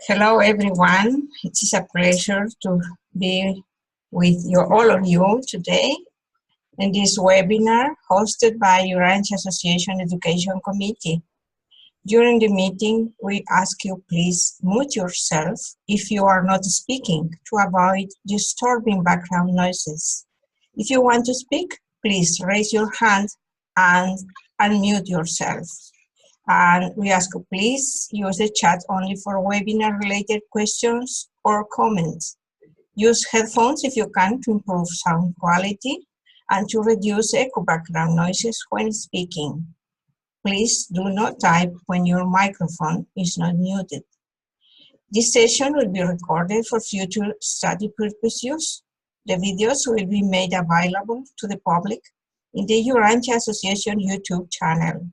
Hello, everyone. It is a pleasure to be with all of you today in this webinar hosted by Urantia Association Education Committee. During the meeting, we ask you please mute yourself if you are not speaking to avoid disturbing background noises. If you want to speak, please raise your hand and unmute yourself. And we ask you please use the chat only for webinar-related questions or comments. Use headphones if you can to improve sound quality and to reduce echo background noises when speaking. Please do not type when your microphone is not muted. This session will be recorded for future study purpose use. The videos will be made available to the public in the Urantia Association YouTube channel.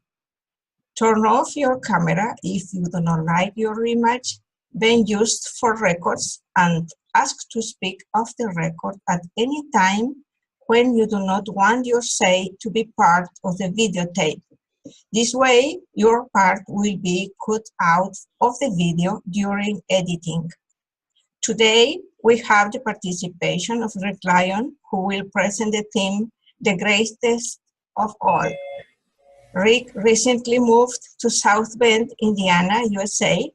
Turn off your camera if you do not like your image being used for records, and ask to speak off the record at any time when you do not want your say to be part of the videotape. This way, your part will be cut out of the video during editing. Today, we have the participation of Rick Lyon, who will present the theme, The Greatest of All. Rick recently moved to South Bend, Indiana, USA,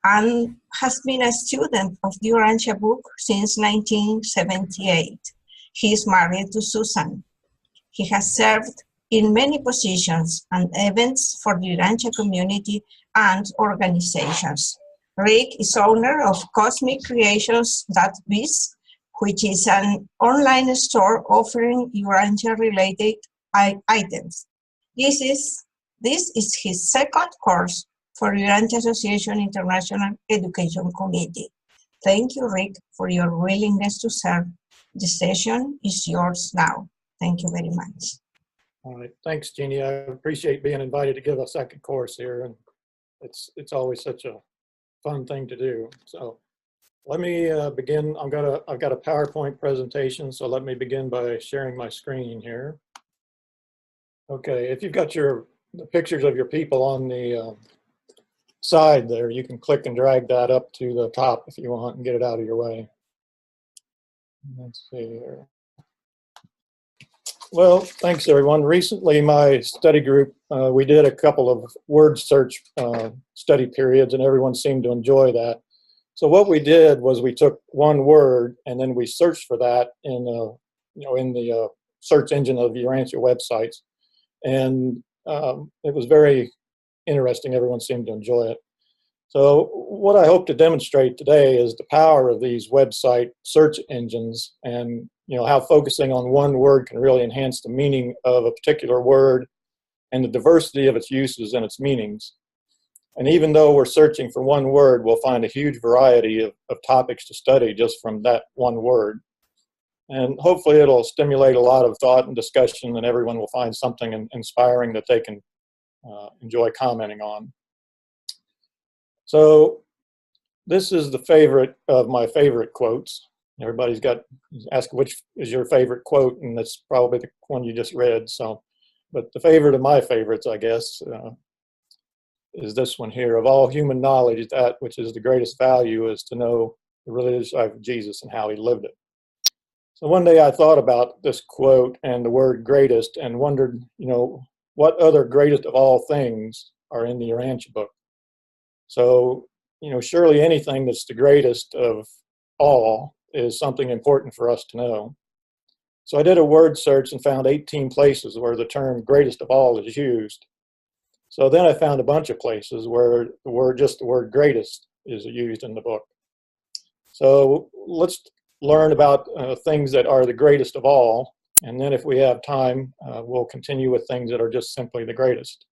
and has been a student of the Urantia Book since 1978. He is married to Susan. He has served in many positions and events for the Urantia community and organizations. Rick is owner of CosmicCreations.biz, which is an online store offering Urantia-related items. This is his second course for Urantia Association International Education Committee. Thank you, Rick, for your willingness to serve. The session is yours now. Thank you very much. All right, thanks, Jeannie. I appreciate being invited to give a second course here, and it's always such a fun thing to do. So let me begin. I've got a PowerPoint presentation, so let me begin by sharing my screen here. Okay, if you've got the pictures of your people on the side there, you can click and drag that up to the top if you want and get it out of your way. Let's see here. Well, thanks everyone. Recently, my study group, we did a couple of word search study periods, and everyone seemed to enjoy that. So what we did was we took one word and then we searched for that in the search engine of Urantia websites. And it was very interesting. Everyone seemed to enjoy it. So what I hope to demonstrate today is the power of these website search engines, and how focusing on one word can really enhance the meaning of a particular word and the diversity of its uses and its meanings. And even though we're searching for one word, we'll find a huge variety of topics to study just from that one word. And hopefully it'll stimulate a lot of thought and discussion, and everyone will find something inspiring that they can enjoy commenting on. So this is the favorite of my favorite quotes. Everybody's asked which is your favorite quote, and that's probably the one you just read. So, but the favorite of my favorites, I guess, is this one here. Of all human knowledge, that which is the greatest value is to know the religious life of Jesus and how he lived it. So one day I thought about this quote and the word greatest and wondered, what other greatest of all things are in the Urantia book? So, surely anything that's the greatest of all is something important for us to know. So I did a word search and found 18 places where the term greatest of all is used. So then I found a bunch of places where just the word greatest is used in the book. So let's learn about things that are the greatest of all, and then if we have time, we'll continue with things that are just simply the greatest.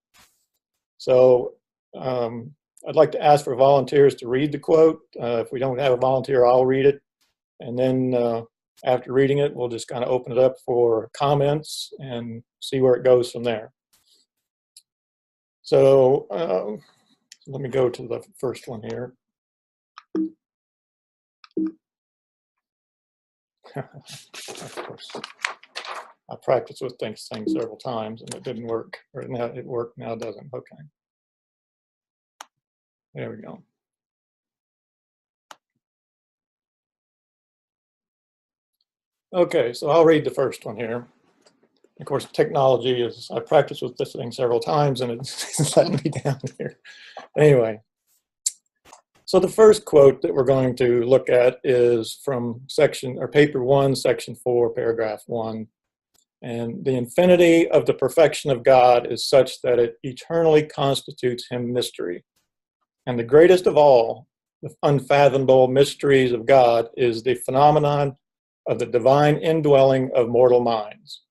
So I'd like to ask for volunteers to read the quote. If we don't have a volunteer, I'll read it. And then after reading it, we'll just kind of open it up for comments and see where it goes from there. So let me go to the first one here. Of course, I practiced with things several times and it didn't work. Or now it worked, now it doesn't. Okay. There we go. Okay, so I'll read the first one here. Of course, technology is, I practiced with this thing several times and it's letting me down here. Anyway, so the first quote that we're going to look at is from paper 1, section 4, paragraph 1. And the infinity of the perfection of God is such that it eternally constitutes him mystery. And the greatest of all the unfathomable mysteries of God is the phenomenon of the divine indwelling of mortal minds.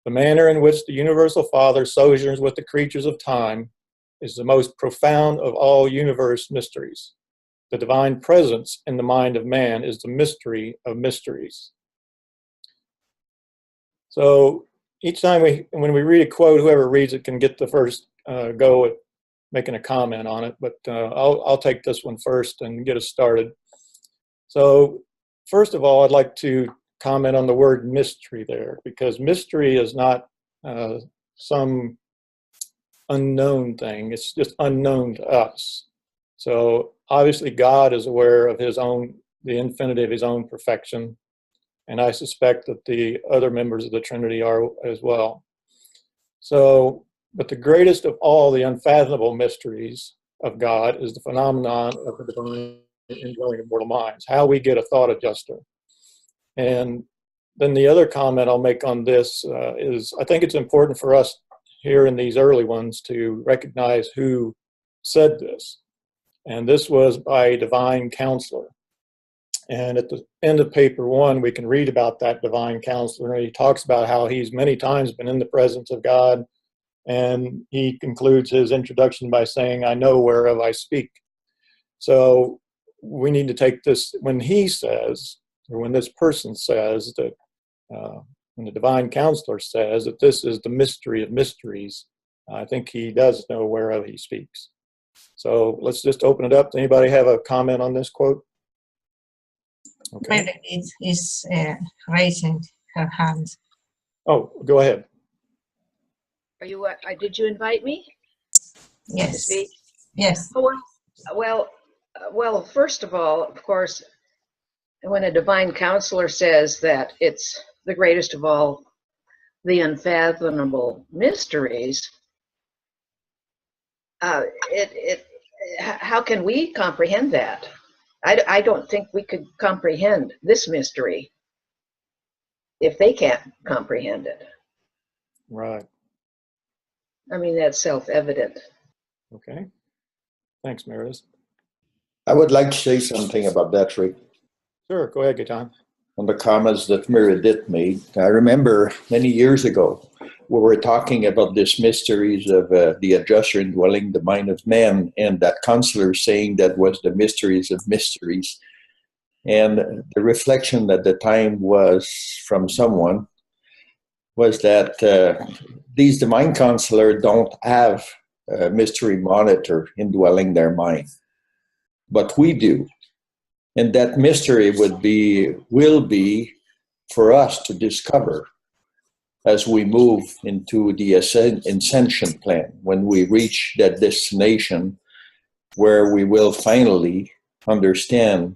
The manner in which the universal Father sojourns with the creatures of time is the most profound of all universe mysteries. The divine presence in the mind of man is the mystery of mysteries. So each time when we read a quote, whoever reads it can get the first go at making a comment on it, but I'll take this one first and get us started. So first of all, I'd like to comment on the word mystery there, because mystery is not some unknown thing. It's just unknown to us. So obviously God is aware of the infinity of his own perfection. And I suspect that the other members of the Trinity are as well. So, but the greatest of all the unfathomable mysteries of God is the phenomenon of the divine indwelling of mortal minds, how we get a thought adjuster. And then the other comment I'll make on this is I think it's important for us here in these early ones to recognize who said this. And this was by a divine counselor. And at the end of paper 1, we can read about that divine counselor. He talks about how he's many times been in the presence of God. And he concludes his introduction by saying, I know whereof I speak. So we need to take this, when he says, or when this person says that, when the divine counselor says that this is the mystery of mysteries, I think he does know whereof he speaks. So let's just open it up. Does anybody have a comment on this quote? Okay. Is raising her hand. Oh, go ahead. Are you? Did you invite me? Yes. To speak? Yes. Oh, well. First of all, of course, when a divine counselor says that it's the greatest of all the unfathomable mysteries, how can we comprehend that? I don't think we could comprehend this mystery if they can't comprehend it. Right. I mean, that's self-evident. Okay. Thanks, Meredith. I would like to say something about that, Rick. Sure, go ahead, Gaetan. On the comments that Meredith made. I remember many years ago, we were talking about this mysteries of the adjuster indwelling the mind of man, and that counselor saying that was the mysteries of mysteries. And the reflection at the time was from someone was that these divine counselor don't have a mystery monitor indwelling their mind, but we do. And that mystery will be for us to discover as we move into the ascension plan, when we reach that destination where we will finally understand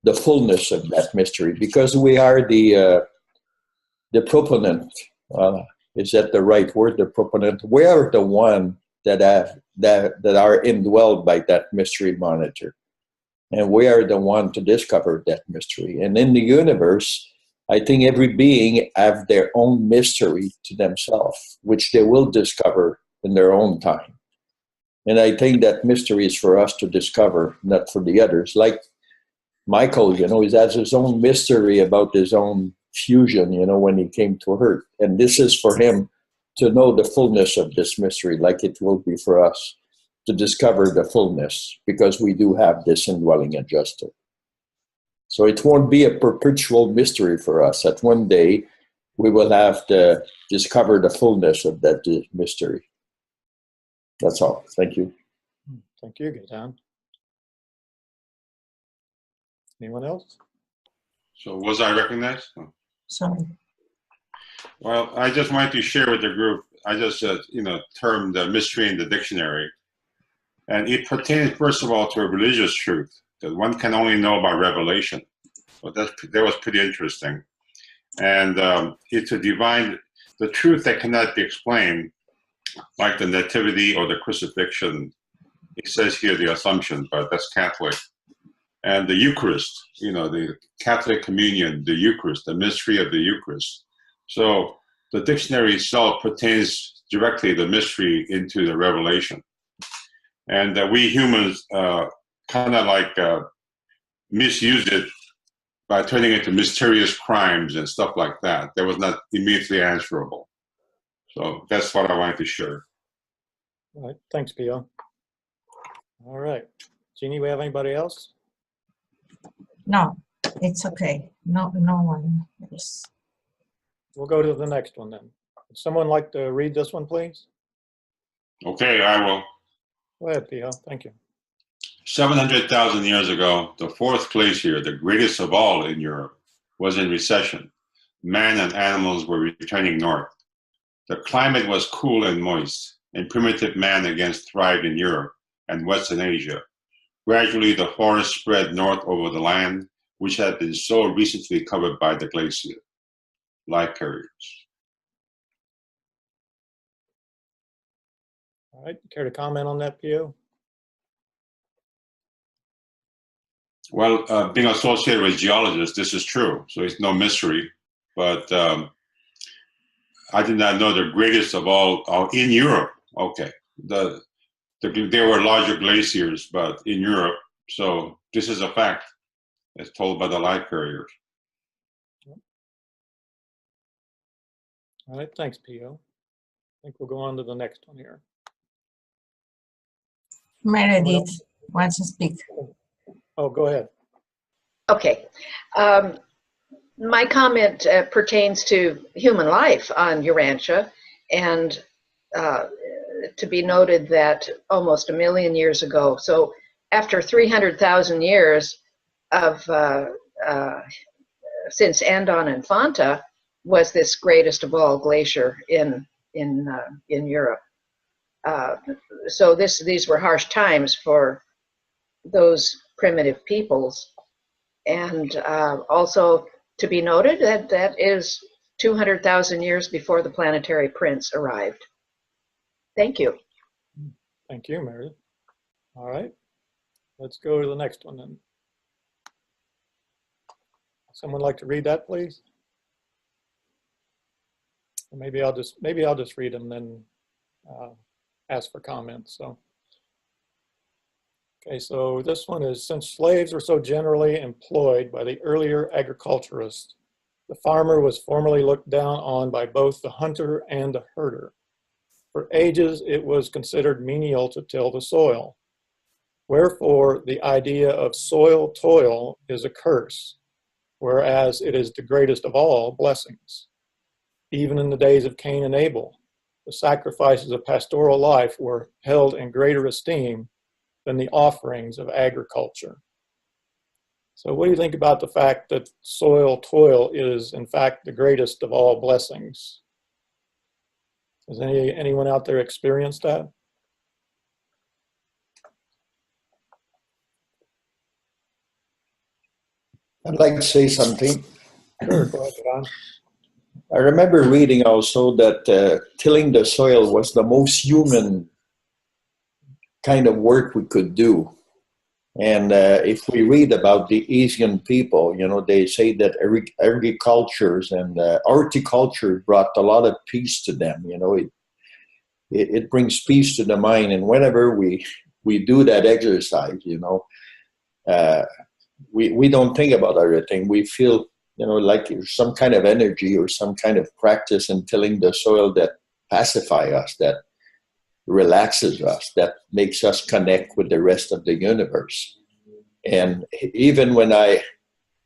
the fullness of that mystery, because we are the proponent. Is that the right word? The proponent. We are the one that are indwelled by that mystery monitor. And we are the one to discover that mystery. And in the universe, I think every being have their own mystery to themselves, which they will discover in their own time. And I think that mystery is for us to discover, not for the others. Like Michael, he has his own mystery about his own fusion, when he came to Earth. And this is for him to know the fullness of this mystery, like it will be for us to discover the fullness, because we do have this indwelling adjuster. So it won't be a perpetual mystery for us. That one day we will have to discover the fullness of that mystery. That's all. Thank you. Thank you, Gaetan. Anyone else? So was I recognized? Oh. Sorry. Well, I just wanted to share with the group. I just termed the mystery in the dictionary. And it pertains, first of all, to a religious truth that one can only know by revelation. So that was pretty interesting. And it's a divine, the truth that cannot be explained, like the nativity or the crucifixion. It says here the Assumption, but that's Catholic. And the Eucharist, you know, the Catholic communion, the Eucharist, the mystery of the Eucharist. So the dictionary itself pertains directly the mystery into the revelation. And we humans kind of like misuse it by turning it into mysterious crimes and stuff like that. That was not immediately answerable. So that's what I wanted to share. All right, thanks, Pio. All right, Jeannie, we have anybody else? No, it's okay. No one else. We'll go to the next one then. Would someone like to read this one, please? Okay, I will. Go ahead, Pio. Thank you. 700,000 years ago, the fourth glacier, the greatest of all in Europe, was in recession. Man and animals were returning north. The climate was cool and moist, and primitive man again thrived in Europe and Western Asia. Gradually, the forest spread north over the land, which had been so recently covered by the glacier. Life carriers. All right, care to comment on that, Pio? Well, being associated with geologists, this is true, so it's no mystery. But I did not know the greatest of all in Europe. Okay, there were larger glaciers, but in Europe. So this is a fact, as told by the life carriers. All right, thanks, Pio. I think we'll go on to the next one here. Meredith wants to speak. Oh, go ahead. Okay. My comment pertains to human life on Urantia, and to be noted that almost 1 million years ago, so after 300,000 years of since Andon and Fanta, was this greatest of all glacier in Europe. So these were harsh times for those primitive peoples, and also to be noted that is 200,000 years before the planetary prince arrived. Thank you. Thank you, Meredith. All right, let's go to the next one then. Someone like to read that, please? Or maybe I'll just read them, then ask for comments. So, okay, so this one is: since slaves were so generally employed by the earlier agriculturists, the farmer was formerly looked down on by both the hunter and the herder. For ages, it was considered menial to till the soil. Wherefore, the idea of soil toil is a curse, whereas it is the greatest of all blessings. Even in the days of Cain and Abel, the sacrifices of pastoral life were held in greater esteem than the offerings of agriculture. So what do you think about the fact that soil toil is, in fact, the greatest of all blessings? Has anyone out there experienced that? I'd like to say something. Sure, go ahead, John. I remember reading also that tilling the soil was the most human kind of work we could do. And if we read about the Asian people, you know, they say that agricultures and horticulture brought a lot of peace to them. You know, it brings peace to the mind. And whenever we do that exercise, you know, we don't think about everything. We feel, you know, like some kind of energy or some kind of practice in tilling the soil that pacify us, that relaxes us, that makes us connect with the rest of the universe. And even when I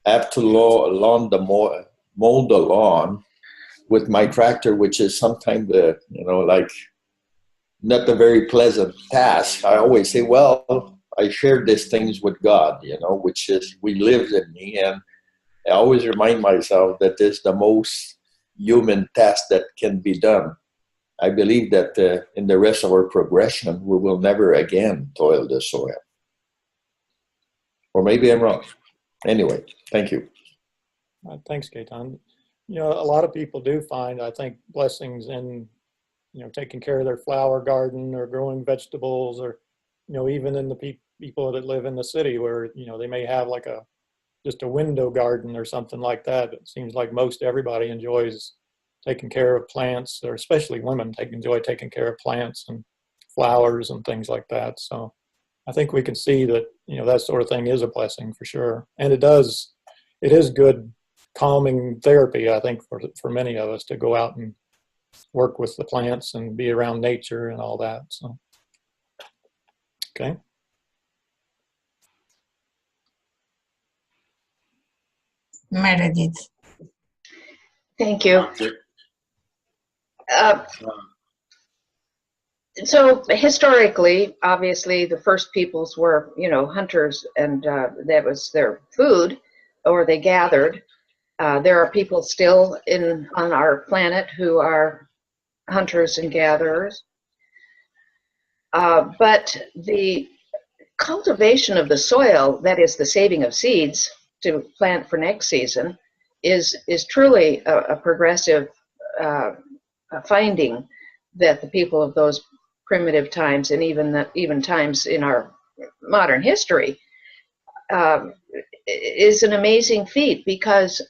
have to mow the lawn with my tractor, which is sometimes like not a very pleasant task, I always say, well, I share these things with God, you know, which is, we live in me. And I always remind myself that this is the most human task that can be done. I believe that in the rest of our progression, we will never again toil the soil. Or maybe I'm wrong. Anyway, thank you. Thanks, Gaetan. You know, a lot of people do find, I think, blessings in, you know, taking care of their flower garden or growing vegetables, or, you know, even in the people that live in the city where, you know, they may have like just a window garden or something like that. It seems like most everybody enjoys taking care of plants, or especially women enjoy taking care of plants and flowers and things like that. So I think we can see that, you know, that sort of thing is a blessing for sure. And it is good calming therapy, I think, for many of us to go out and work with the plants and be around nature and all that. So, okay. Meredith. Thank you. So historically, obviously, the first peoples were, you know, hunters, and that was their food, or they gathered. There are people still on our planet who are hunters and gatherers. But the cultivation of the soil, that is the saving of seeds to plant for next season, is truly a progressive finding that the people of those primitive times, and even times in our modern history, is an amazing feat, because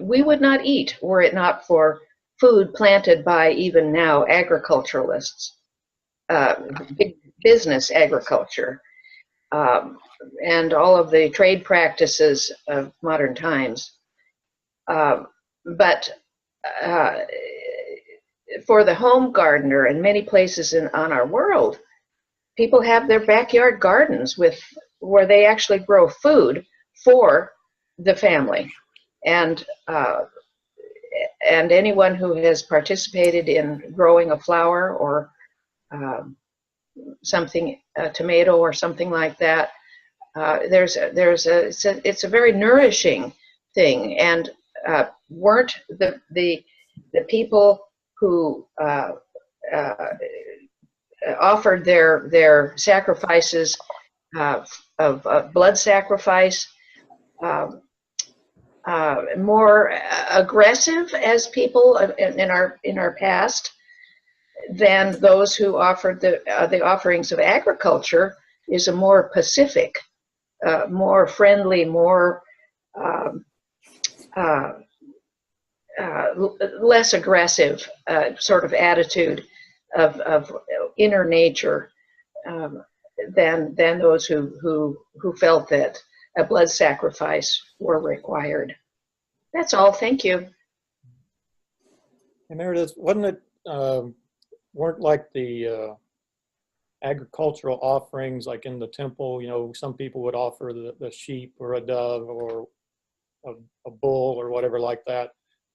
we would not eat were it not for food planted by even now agriculturalists, big business agriculture, and all of the trade practices of modern times. But for the home gardener, in many places on our world, people have their backyard gardens where they actually grow food for the family. And anyone who has participated in growing a flower or something, a tomato or something like that, it's a very nourishing thing. And weren't the people who offered their sacrifices of blood sacrifice more aggressive as people in our past than those who offered the offerings of agriculture? Is a more pacific, more friendly, more less aggressive sort of attitude of inner nature than those who felt that a blood sacrifice were required. That's all. Thank you. And Meredith, wasn't it, weren't like the agricultural offerings like in the temple, you know, some people would offer the sheep or a dove or a bull or whatever like that.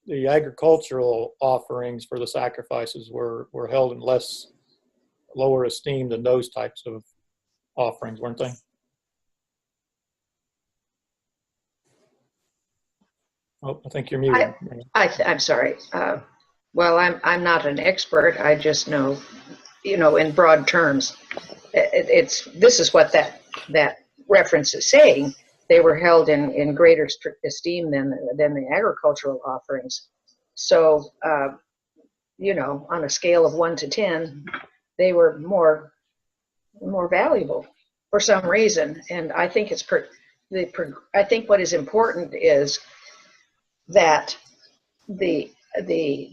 The agricultural offerings for the sacrifices were held in lower esteem than those types of offerings, weren't they? Oh, I think you're muted. I'm sorry. Well, I'm not an expert. I just know, you know, in broad terms, this is what that reference is saying. They were held in greater esteem than the agricultural offerings. So, you know, on a scale of 1 to 10, they were more valuable for some reason. And I think I think what is important is that the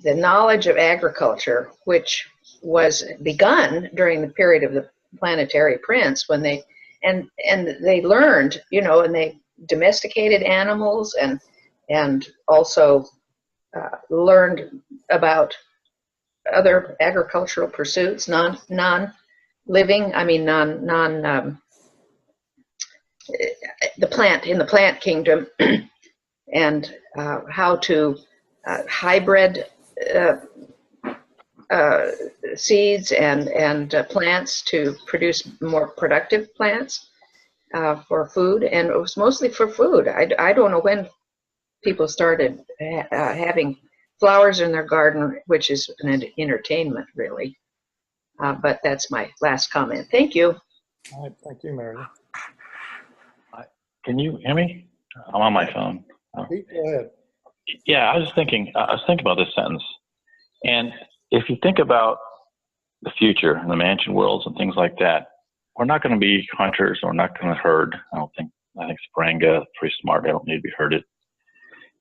knowledge of agriculture, which was begun during the period of the planetary prince, when they learned, you know, and they domesticated animals and also learned about other agricultural pursuits, non-living, I mean the plant kingdom, and how to hybrid seeds and plants to produce more productive plants for food. And it was mostly for food. I don't know when people started having flowers in their garden, which is an entertainment, really. But that's my last comment. Thank you. All right, thank you, Meredith. Can you hear me? I'm on my phone. Oh. Pete, go ahead. Yeah, I was thinking about this sentence. And if you think about the future and the mansion worlds and things like that, we're not going to be hunters. We're not going to herd. I think Sparanga is pretty smart. I don't need to be herded.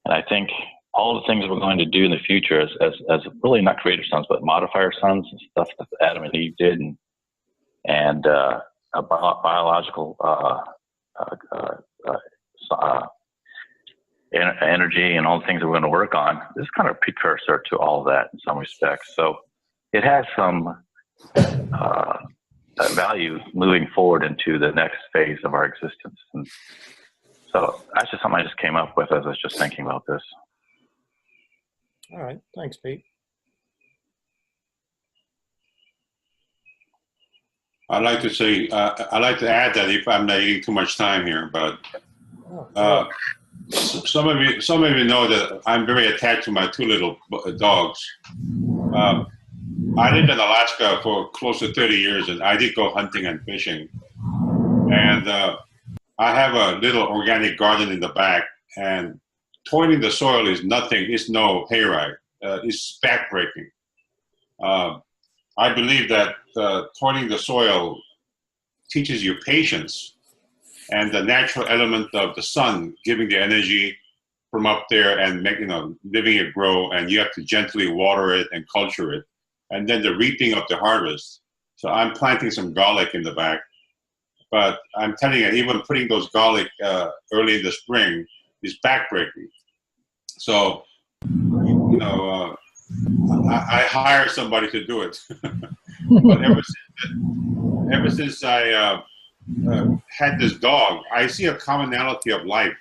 And I think all the things we're going to do in the future as really not creator sons, but modifier sons and stuff that Adam and Eve did, and a biological energy and all the things that we're going to work on. This is kind of a precursor to all of that in some respects. So it has some value moving forward into the next phase of our existence. And so that's just something I just came up with as I was just thinking about this. All right. Thanks, Pete. I'd like to say, I'd like to add that if I'm not eating too much time here, but some of you know that I'm very attached to my two little dogs. I lived in Alaska for close to 30 years, and I did go hunting and fishing. And I have a little organic garden in the back, and toiling the soil is nothing. It's no hayride. It's backbreaking. I believe that toiling the soil teaches you patience and the natural element of the sun giving the energy from up there and letting it grow, and you have to gently water it and culture it, and then the reaping of the harvest. So I'm planting some garlic in the back, but I'm telling you, even putting those garlic early in the spring is backbreaking. So, I hire somebody to do it. But ever since I had this dog, I see a commonality of life.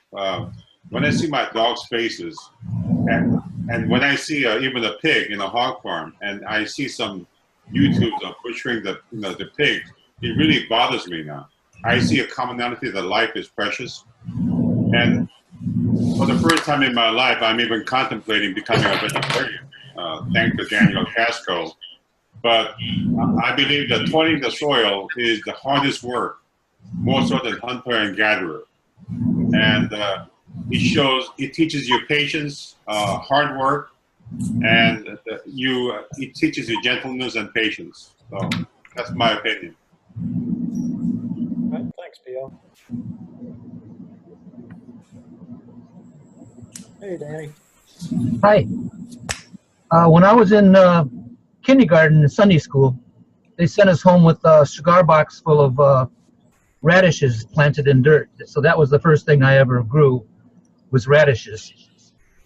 When I see my dog's faces, and when I see even a pig in a hog farm, and I see some YouTubes of butchering the pig, it really bothers me now. I see a commonality that life is precious, and for the first time in my life, I'm even contemplating becoming a vegetarian, thanks to Daniel Casco. But I believe that toiling the soil is the hardest work, more so than hunter and gatherer. And it teaches you patience, hard work, and it teaches you gentleness and patience. So that's my opinion. All right, thanks, P.O. Hey, Danny. Hi. When I was in kindergarten in Sunday school, they sent us home with a cigar box full of radishes planted in dirt. So that was the first thing I ever grew, was radishes.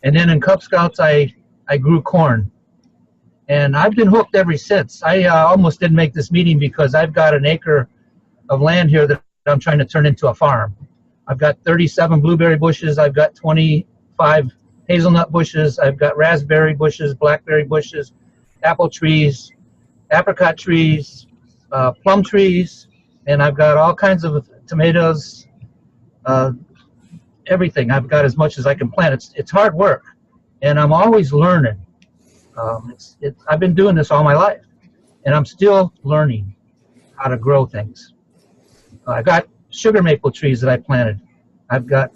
And then in Cub Scouts, I grew corn. And I've been hooked ever since. I almost didn't make this meeting because I've got an acre of land here that I'm trying to turn into a farm. I've got 37 blueberry bushes. I've got 25 hazelnut bushes. I've got raspberry bushes, blackberry bushes, apple trees, apricot trees, plum trees, and I've got all kinds of tomatoes, everything. I've got as much as I can plant. It's hard work, and I'm always learning. I've been doing this all my life, and I'm still learning how to grow things. I got sugar maple trees that I planted. I've got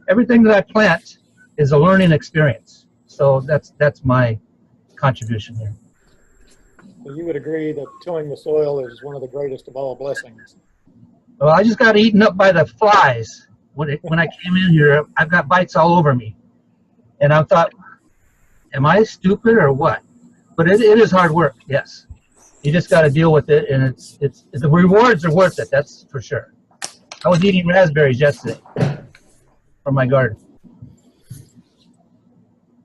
everything that I plant is a learning experience. So that's my contribution here. So you would agree that tilling the soil is one of the greatest of all blessings? Well, I just got eaten up by the flies. When I came in here, I've got bites all over me. And I thought, am I stupid or what? But it is hard work, yes. You just got to deal with it, and the rewards are worth it, that's for sure. I was eating raspberries yesterday from my garden.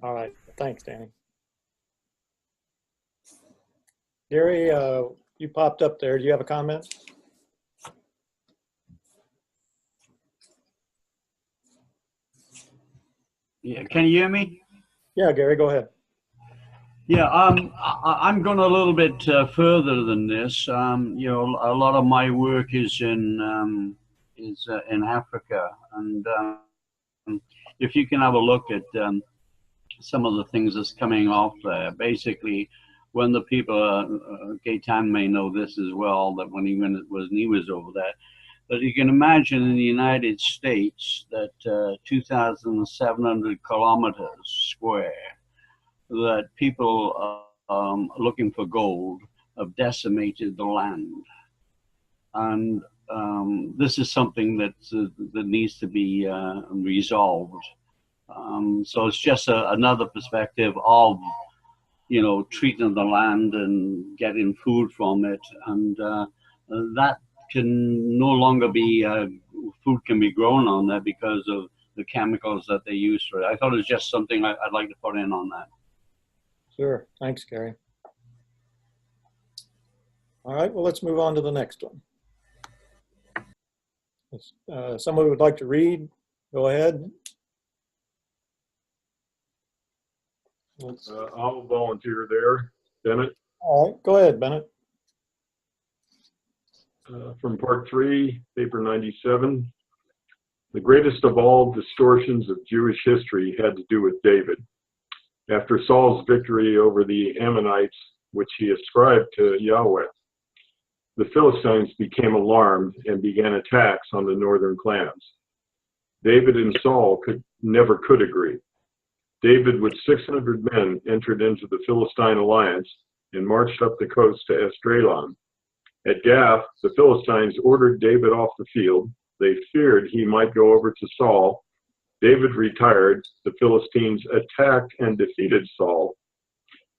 All right. Thanks, Danny. Gary, you popped up there. Do you have a comment? Yeah, can you hear me? Yeah, Gary, go ahead. Yeah, I'm going a little bit further than this. A lot of my work is in Africa, and if you can have a look at some of the things that's coming off there, basically, when the people, Gaetan may know this as well, that when he was over there, But you can imagine in the United States that 2,700 kilometers square, that people looking for gold have decimated the land. And this is something that needs to be resolved. So it's just another perspective of, you know, treating the land and getting food from it, and that can no longer be food can be grown on there because of the chemicals that they use for it. I thought it was just something I'd like to put in on that. Sure. Thanks, Gary. All right. Well, let's move on to the next one. If someone would like to read, go ahead. I'll volunteer there. Bennett? All right. Go ahead, Bennett. From part 3, paper 97. The greatest of all distortions of Jewish history had to do with David. After Saul's victory over the Ammonites, which he ascribed to Yahweh, the Philistines became alarmed and began attacks on the northern clans. David and Saul never could agree. David, with 600 men, entered into the Philistine alliance and marched up the coast to Esdraelon. At Gath, the Philistines ordered David off the field. They feared he might go over to Saul. David retired. The Philistines attacked and defeated Saul.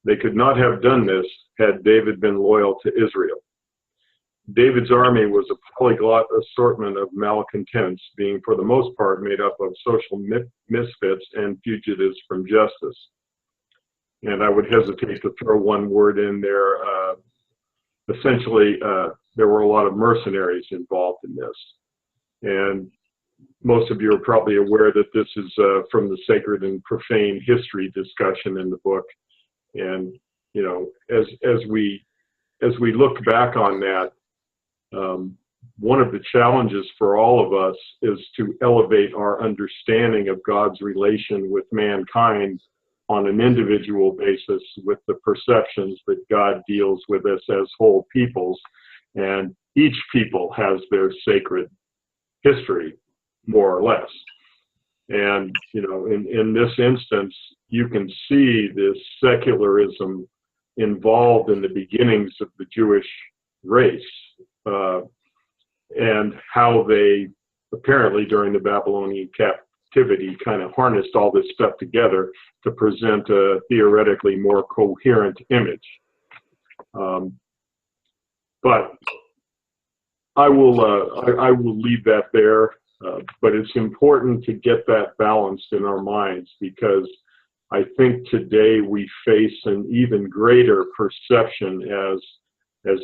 They could not have done this had David been loyal to Israel. David's army was a polyglot assortment of malcontents, being for the most part made up of social misfits and fugitives from justice. And I would hesitate to throw one word in there. Essentially, there were a lot of mercenaries involved in this. And most of you are probably aware that this is from the sacred and profane history discussion in the book. And, you know, as we look back on that, one of the challenges for all of us is to elevate our understanding of God's relation with mankind on an individual basis with the perceptions that God deals with us as whole peoples. And each people has their sacred history, more or less. And, you know, in this instance, you can see this secularism involved in the beginnings of the Jewish race. And how they apparently during the Babylonian captivity kind of harnessed all this stuff together to present a theoretically more coherent image. But I will leave that there. But it's important to get that balanced in our minds, because I think today we face an even greater perception as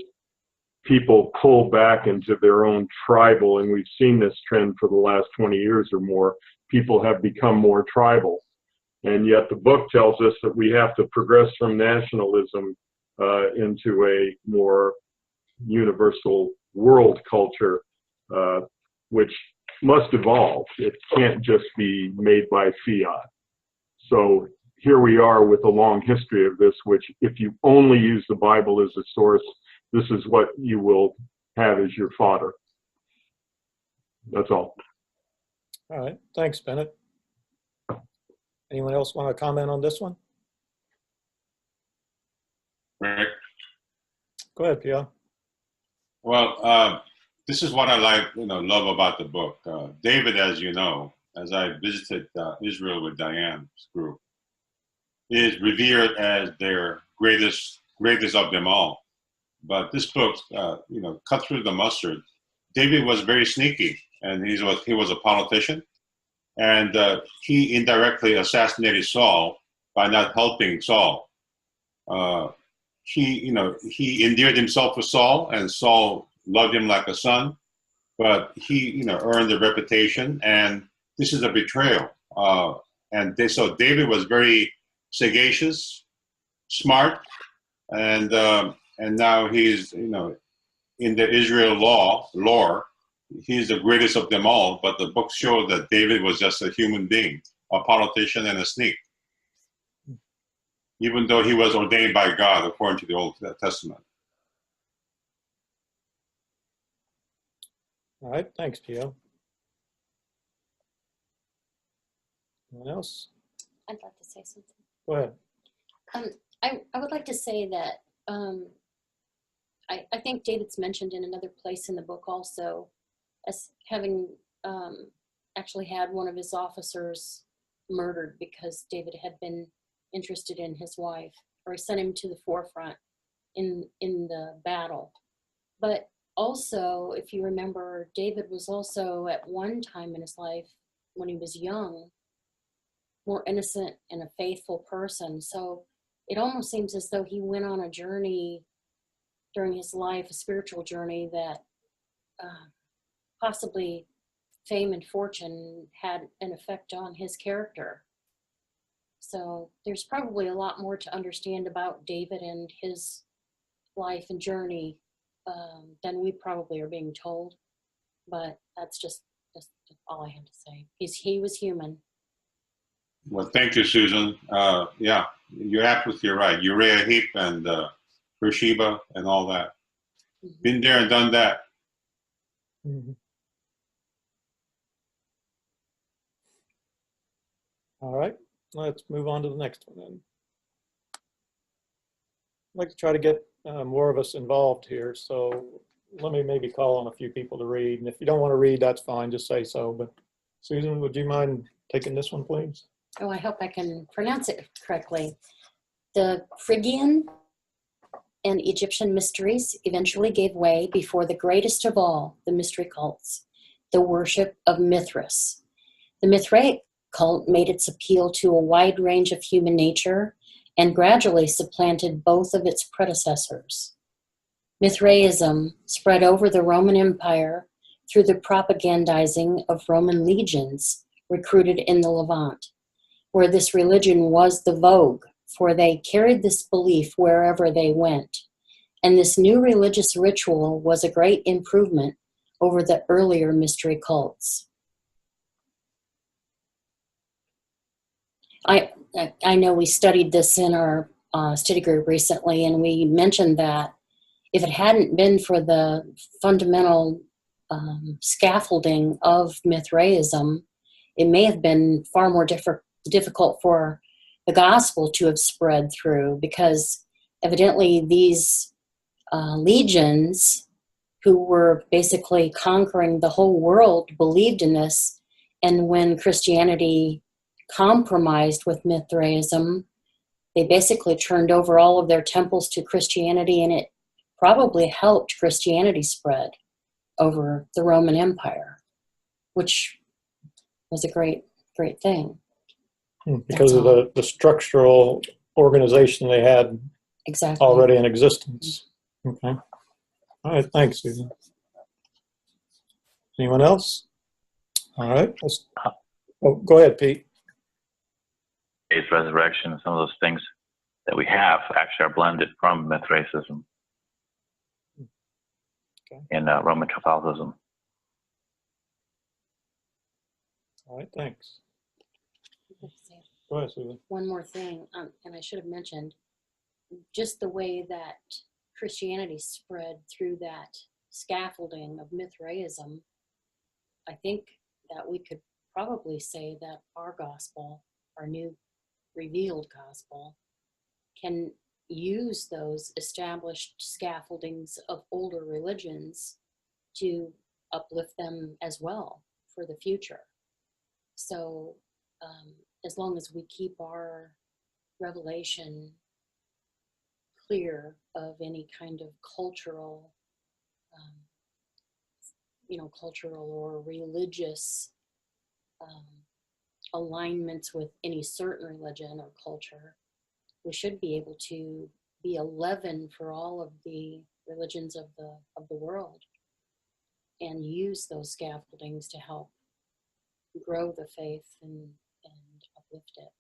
people pull back into their own tribal, and we've seen this trend for the last 20 years or more. People have become more tribal, and yet the book tells us that we have to progress from nationalism into a more universal world culture, which must evolve. It can't just be made by fiat. So here we are with a long history of this, which if you only use the Bible as a source, this is what you will have as your fodder. That's all. All right. Thanks, Bennett. Anyone else want to comment on this one? Rick? Go ahead, Pia. Well, this is what I love about the book. David, as you know, as I visited Israel with Diane's group, is revered as their greatest of them all. But this book, cut through the mustard. David was very sneaky, and he was a politician, and he indirectly assassinated Saul by not helping Saul. He endeared himself with Saul, and Saul loved him like a son, but he, earned a reputation, and this is a betrayal. So David was very sagacious, smart, and now he's, in the Israel lore, he's the greatest of them all, but the book showed that David was just a human being, a politician and a sneak, even though he was ordained by God according to the Old Testament. All right, thanks, Gio. Anyone else? I'd like to say something. Go ahead. I would like to say that I think David's mentioned in another place in the book also as having actually had one of his officers murdered because David had been interested in his wife, or he sent him to the forefront in the battle. But also, if you remember, David was also at one time in his life when he was young, more innocent and a faithful person. So it almost seems as though he went on a journey during his life, a spiritual journey that possibly fame and fortune had an effect on his character. So there's probably a lot more to understand about David and his life and journey than we probably are being told. But that's just all I have to say. He was human. Well, thank you, Susan. Yeah, you're absolutely right. Uriah Heep and Beersheba and all that. Mm-hmm. Been there and done that. Mm-hmm. All right, let's move on to the next one then. I'd like to try to get more of us involved here, so let me maybe call on a few people to read. And if you don't want to read, that's fine, just say so. But Susan, would you mind taking this one, please? Oh, I hope I can pronounce it correctly. The Phrygian and Egyptian mysteries eventually gave way before the greatest of all the mystery cults, the worship of Mithras. The Mithraic cult made its appeal to a wide range of human nature and gradually supplanted both of its predecessors. Mithraism spread over the Roman Empire through the propagandizing of Roman legions recruited in the Levant, where this religion was the vogue, for they carried this belief wherever they went. And this new religious ritual was a great improvement over the earlier mystery cults. I know we studied this in our study group recently, and we mentioned that if it hadn't been for the fundamental scaffolding of Mithraism, it may have been far more difficult for the gospel to have spread through, because evidently these legions who were basically conquering the whole world believed in this, and when Christianity compromised with Mithraism, they basically turned over all of their temples to Christianity, and it probably helped Christianity spread over the Roman Empire, which was a great thing. Because of the structural organization they had exactly already in existence. Okay. All right, thanks, Susan. Anyone else? All right. Go ahead, Pete. His resurrection, some of those things that we have actually are blended from Mithraism in Roman Catholicism. All right, thanks. Go ahead, Susan. One more thing, and I should have mentioned, just the way that Christianity spread through that scaffolding of Mithraism, I think that we could probably say that our gospel, our new revealed gospel, can use those established scaffoldings of older religions to uplift them as well for the future. So as long as we keep our revelation clear of any kind of cultural, cultural or religious alignments with any certain religion or culture, we should be able to be a leaven for all of the religions of the world and use those scaffoldings to help grow the faith and uplift it.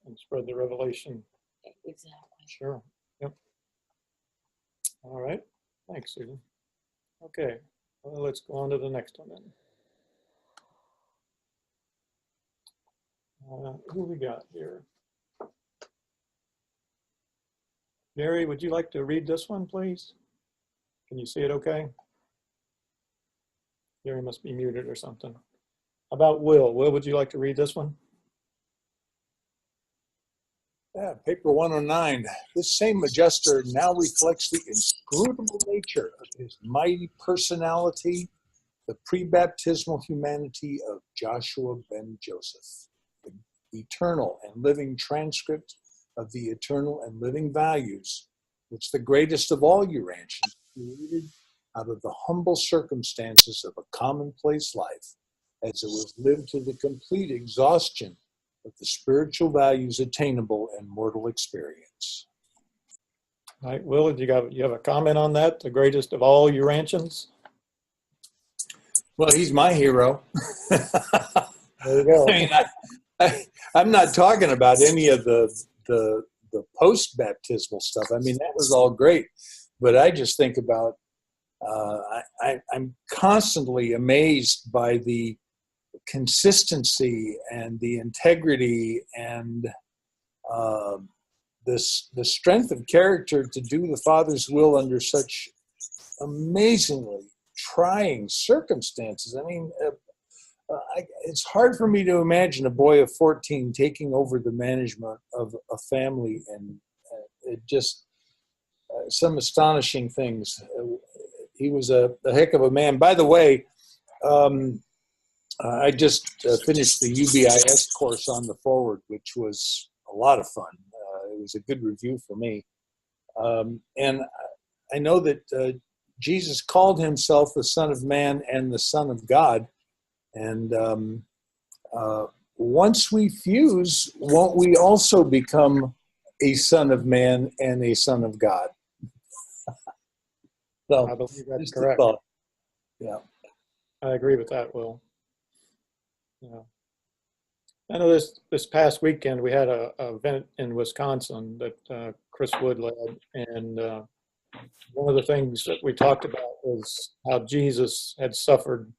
And spread the revelation. Exactly. Sure. Yep. All right. Thanks, Susan. Okay. Well, let's go on to the next one then. Who we got here? Mary, would you like to read this one, please? Can you see it okay? Gary must be muted or something. How about Will? Will, would you like to read this one? Yeah, paper 109. This same adjuster now reflects the inscrutable nature of his mighty personality, the pre-baptismal humanity of Joshua ben Joseph, the eternal and living transcript of the eternal and living values, which the greatest of all Urantians created out of the humble circumstances of a commonplace life, as it was lived to the complete exhaustion of the spiritual values attainable in mortal experience. All right, Will, you have a comment on that? The greatest of all Urantians? Well, he's my hero. There you go. I mean, I'm not talking about any of the post-baptismal stuff. I mean, that was all great. But I just think about, I'm constantly amazed by the consistency and the integrity and the strength of character to do the Father's will under such amazingly trying circumstances. I mean, it's hard for me to imagine a boy of 14 taking over the management of a family, and it just some astonishing things. He was a heck of a man. By the way, I just finished the UBIS course on the forward, which was a lot of fun. It was a good review for me. And I know that Jesus called himself the Son of Man and the Son of God. And once we fuse, won't we also become a Son of Man and a Son of God? So, I believe that's correct. Yeah, I agree with that, Will. Yeah. I know this past weekend we had a event in Wisconsin that Chris Wood led, and one of the things that we talked about was how Jesus had suffered.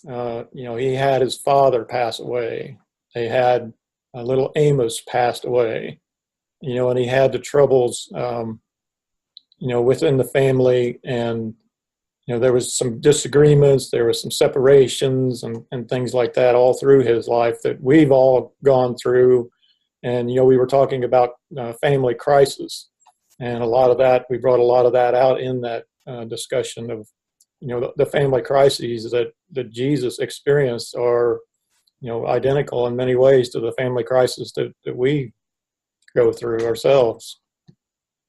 He had his father pass away. They had little Amos passed away. And he had the troubles, within the family, and there was some disagreements, there was some separations and things like that all through his life that we've all gone through. And, we were talking about family crisis, and we brought a lot of that out in that discussion of, the family crises that Jesus experienced are, identical in many ways to the family crisis that we go through ourselves.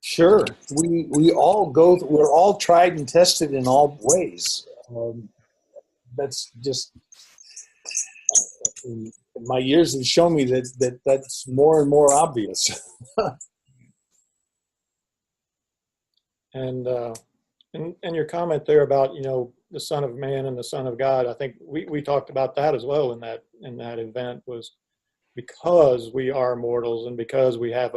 sure. We all we're all tried and tested in all ways. That's just, my years have shown me that's more and more obvious. And your comment there about, the Son of Man and the Son of God, I think we talked about that as well in that event, was because we are mortals and because we have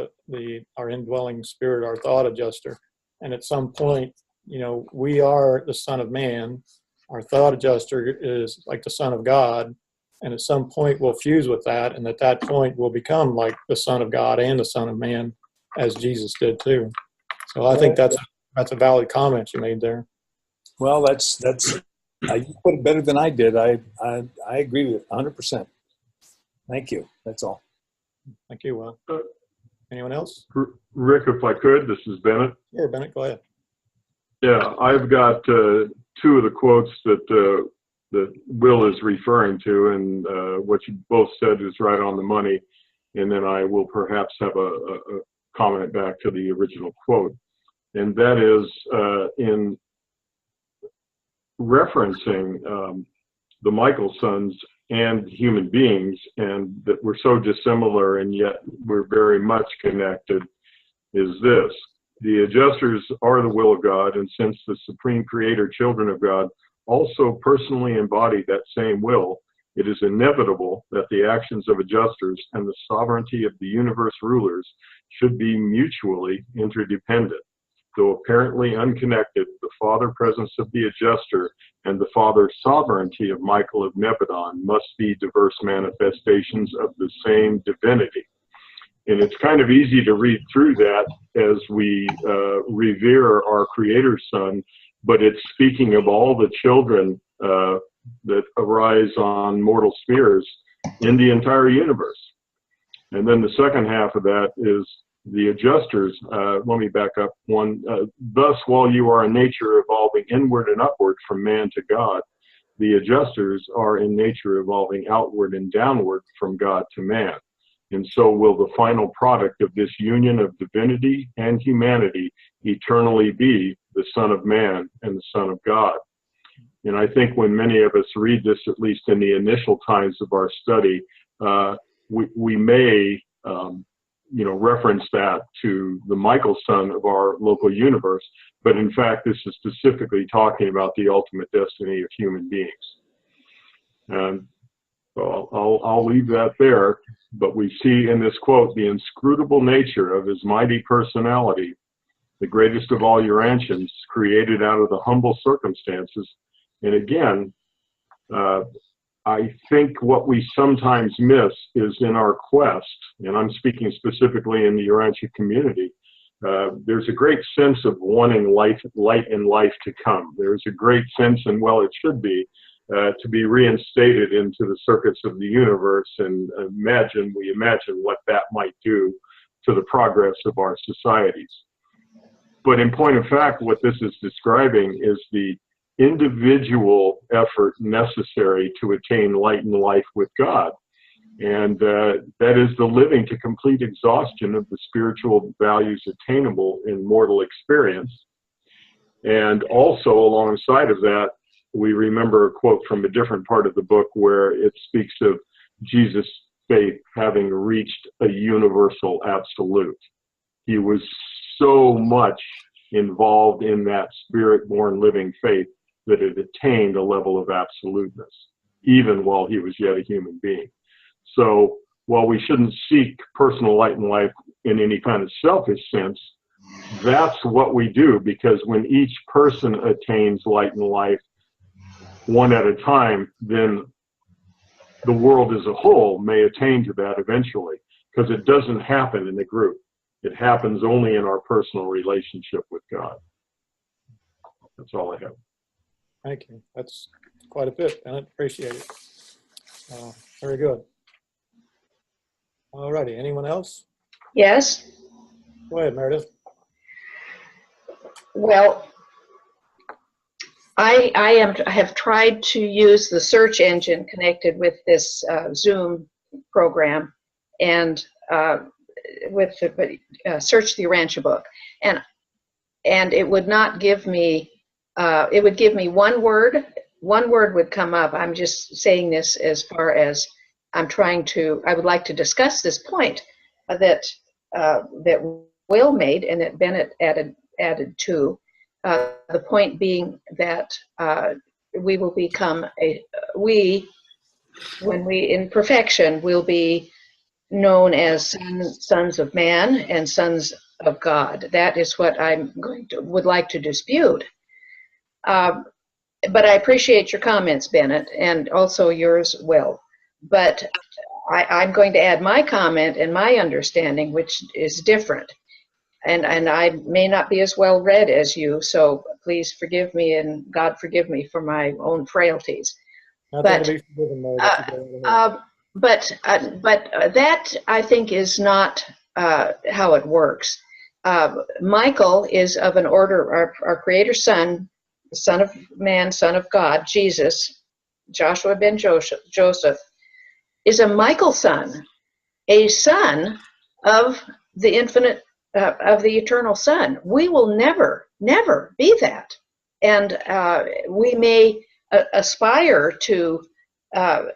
our indwelling spirit, our thought adjuster. And at some point, we are the Son of Man. Our thought adjuster is like the Son of God. And at some point we'll fuse with that. And at that point we'll become like the Son of God and the Son of Man, as Jesus did too. So I think that's a valid comment you made there. Well, that's you put it better than I did. I agree with it 100%. Thank you. That's all. Thank you, Will. Anyone else? Rick, if I could, this is Bennett. Sure, Bennett, go ahead. Yeah, I've got two of the quotes that Will is referring to, and what you both said is right on the money. And then I will perhaps have a comment back to the original quote. And that is in referencing the Michael sons and human beings, and that we're so dissimilar and yet we're very much connected, is this: the adjusters are the will of God, and since the supreme creator children of God also personally embody that same will, it is inevitable that the actions of adjusters and the sovereignty of the universe rulers should be mutually interdependent. Though apparently unconnected, the father presence of the adjuster and the father sovereignty of Michael of Nebadon must be diverse manifestations of the same divinity. And it's kind of easy to read through that as we revere our Creator's Son, but it's speaking of all the children that arise on mortal spheres in the entire universe. And then the second half of that is the adjusters. Let me back up one. Thus, while you are in nature evolving inward and upward from man to God, the adjusters are in nature evolving outward and downward from God to man. And so will the final product of this union of divinity and humanity eternally be the Son of Man and the Son of God. And I think when many of us read this, at least in the initial times of our study, we may reference that to the Michael son of our local universe, but in fact this is specifically talking about the ultimate destiny of human beings. And so I'll leave that there, but we see in this quote the inscrutable nature of his mighty personality, the greatest of all Urantians, created out of the humble circumstances. And again, I think what we sometimes miss is in our quest, and I'm speaking specifically in the Urantia community, there's a great sense of wanting light in life to come. There's a great sense, and well, it should be, to be reinstated into the circuits of the universe, and we imagine what that might do to the progress of our societies. But in point of fact, what this is describing is the individual effort necessary to attain light in life with God. And that is the living to complete exhaustion of the spiritual values attainable in mortal experience. And also alongside of that, we remember a quote from a different part of the book where it speaks of Jesus' faith having reached a universal absolute. He was so much involved in that spirit-born living faith that it attained a level of absoluteness, even while he was yet a human being. So while we shouldn't seek personal light in life in any kind of selfish sense, that's what we do, because when each person attains light in life one at a time, then the world as a whole may attain to that eventually, because it doesn't happen in a group. It happens only in our personal relationship with God. That's all I have. Thank you. That's quite a bit, and I appreciate it. Very good. All righty. Anyone else? Yes. Go ahead, Meredith. Well, I have tried to use the search engine connected with this Zoom program, and search the Urantia Book, and it would not give me. It would give me one word. One word would come up. I'm just saying this as far as I would like to discuss this point that Will made and that Bennett added to. The point being that we will become when we in perfection will be known as sons of man and sons of God. That is what would like to dispute. But I appreciate your comments, Bennett, and also yours, Will. But I'm going to add my comment and my understanding, which is different. And I may not be as well read as you, so please forgive me, and God forgive me for my own frailties. But that, I think, is not how it works. Michael is of an order, our Creator's Son, the Son of Man, Son of God, Jesus, Joshua ben Joseph, is a Michael son, a son of the infinite, of the eternal Son. We will never, never be that. And we may aspire to a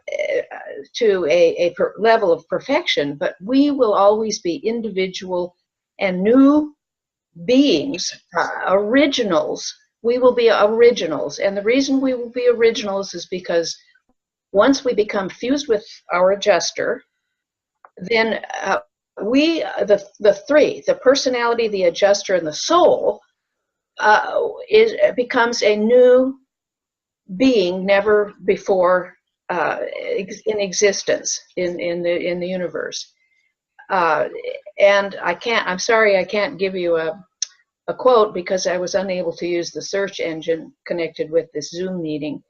level of perfection, but we will always be individual and new beings, originals. We will be originals, and the reason we will be originals is because once we become fused with our adjuster, then the three, the personality, the adjuster, and the soul, becomes a new being never before in existence in the universe. And I'm sorry I can't give you a quote because I was unable to use the search engine connected with this Zoom meeting.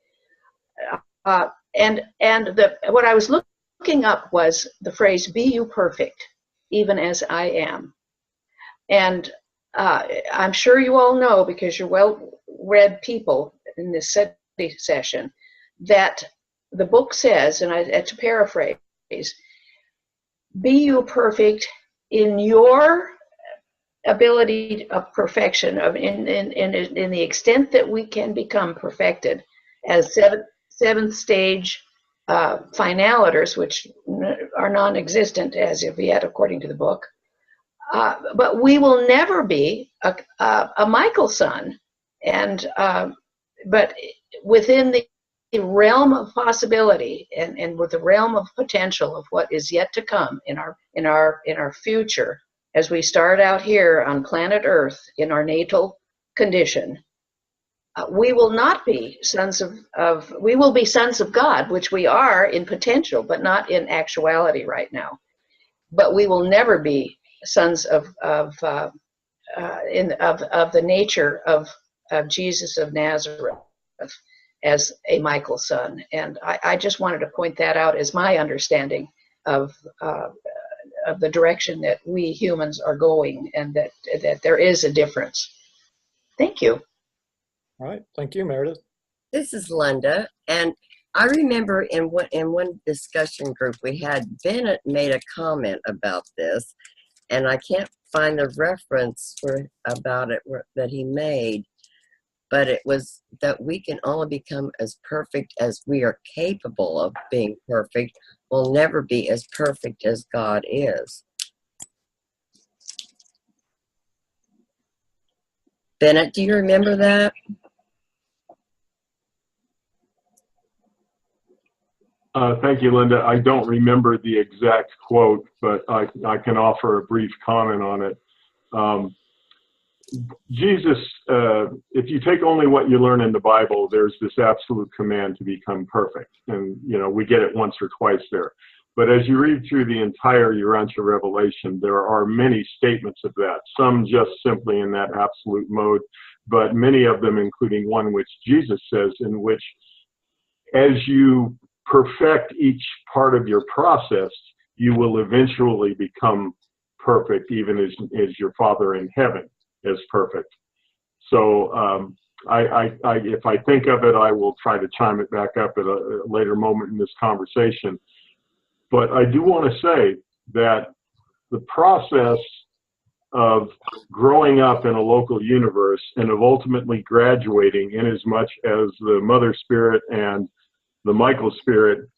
What I was looking up was the phrase, "Be you perfect, even as I am." And I'm sure you all know, because you're well-read people in this study session, that the book says, and to paraphrase, "Be you perfect in your ability of perfection, in the extent that we can become perfected as seventh stage finalators, which are non-existent as of yet, according to the book. But we will never be a Michael son, but within the realm of possibility and with the realm of potential of what is yet to come in our future, as we start out here on planet Earth in our natal condition, we will not be we will be sons of God, which we are in potential, but not in actuality right now. But we will never be sons of the nature of Jesus of Nazareth as a Michael son. And I just wanted to point that out as my understanding of the direction that we humans are going, and that there is a difference. Thank you. All right, thank you, Meredith. This is Linda, and I remember in one discussion group we had, Bennett made a comment about this, and I can't find the reference about it that he made, but it was that we can only become as perfect as we are capable of being perfect. We'll never be as perfect as God is. Bennett, do you remember that? Thank you, Linda. I don't remember the exact quote, but I can offer a brief comment on it. Jesus, if you take only what you learn in the Bible, there's this absolute command to become perfect. And, we get it once or twice there. But as you read through the entire Urantia Revelation, there are many statements of that, some just simply in that absolute mode, but many of them, including one which Jesus says, in which as you perfect each part of your process, you will eventually become perfect, even as your Father in heaven is perfect. So if I think of it, I will try to chime it back up at a later moment in this conversation. But I do want to say that the process of growing up in a local universe and of ultimately graduating, in as much as the Mother Spirit and the Michael Spirit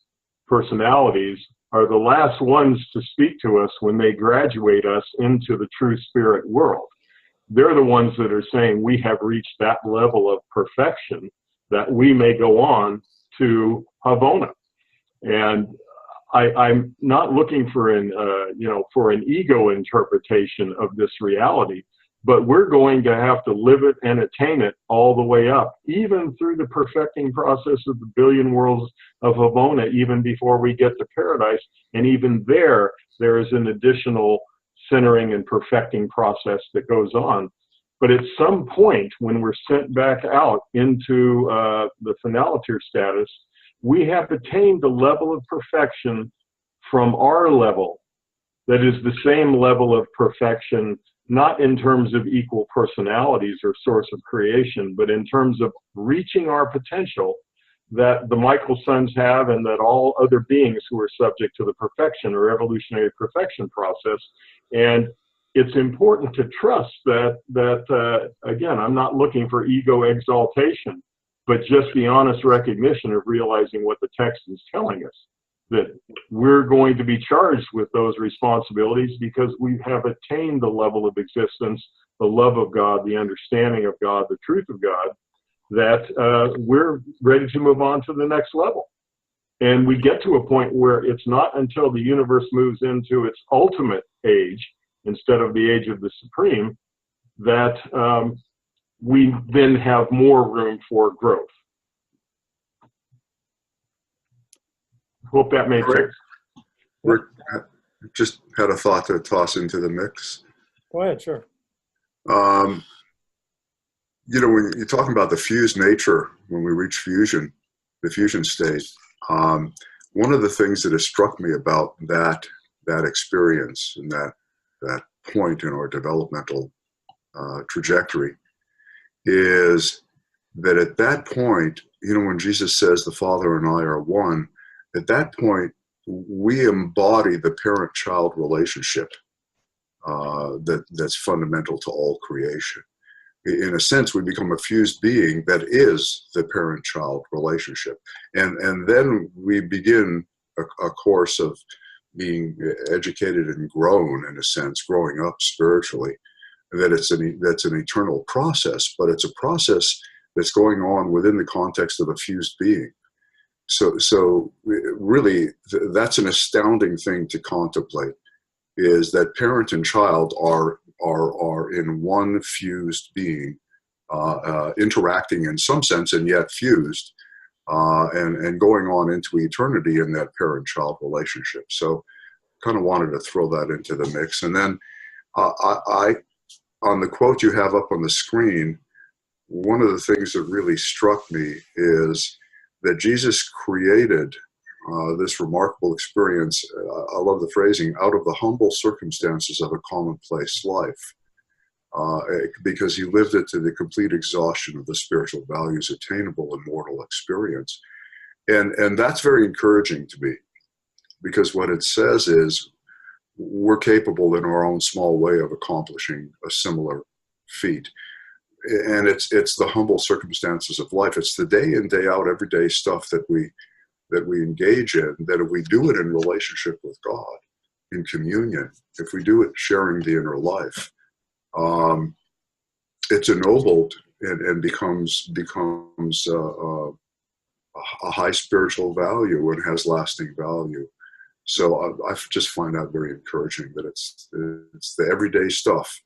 personalities are the last ones to speak to us when they graduate us into the true spirit world. They're the ones that are saying we have reached that level of perfection that we may go on to Havona. And I'm not looking for an ego interpretation of this reality, but we're going to have to live it and attain it all the way up, even through the perfecting process of the billion worlds of Havona, even before we get to paradise. And even there is an additional centering and perfecting process that goes on. But at some point, when we're sent back out into the finaliter status, we have attained the level of perfection from our level that is the same level of perfection, not in terms of equal personalities or source of creation, but in terms of reaching our potential that the Michael sons have, and that all other beings who are subject to the perfection or evolutionary perfection process. And it's important to trust that again, I'm not looking for ego exaltation, but just the honest recognition of realizing what the text is telling us, that we're going to be charged with those responsibilities because we have attained the level of existence, the love of God, the understanding of God, the truth of God, that we're ready to move on to the next level. And we get to a point where it's not until the universe moves into its ultimate age, instead of the age of the Supreme, that we then have more room for growth. Hope that made sense. Rick, just had a thought to toss into the mix. Go ahead, sure. When you're talking about the fused nature, when we reach fusion, the fusion state. One of the things that has struck me about that experience and that point in our developmental trajectory is that at that point, when Jesus says the Father and I are one, at that point, we embody the parent-child relationship that's fundamental to all creation. In a sense, we become a fused being that is the parent-child relationship. And then we begin a course of being educated and grown, in a sense, growing up spiritually. That's an eternal process, but it's a process that's going on within the context of a fused being. So really, that's an astounding thing to contemplate, is that parent and child are in one fused being, interacting in some sense and yet fused, and going on into eternity in that parent-child relationship. So kind of wanted to throw that into the mix. And then I on the quote you have up on the screen, one of the things that really struck me is that Jesus created this remarkable experience. I love the phrasing, out of the humble circumstances of a commonplace life, because he lived it to the complete exhaustion of the spiritual values attainable in mortal experience. And that's very encouraging to me, because what it says is we're capable in our own small way of accomplishing a similar feat. And it's the humble circumstances of life. It's the day in, day out, everyday stuff that we engage in, that if we do it in relationship with God, in communion, if we do it sharing the inner life, it's ennobled and becomes a high spiritual value and has lasting value. So I just find that very encouraging, that it's the everyday stuff.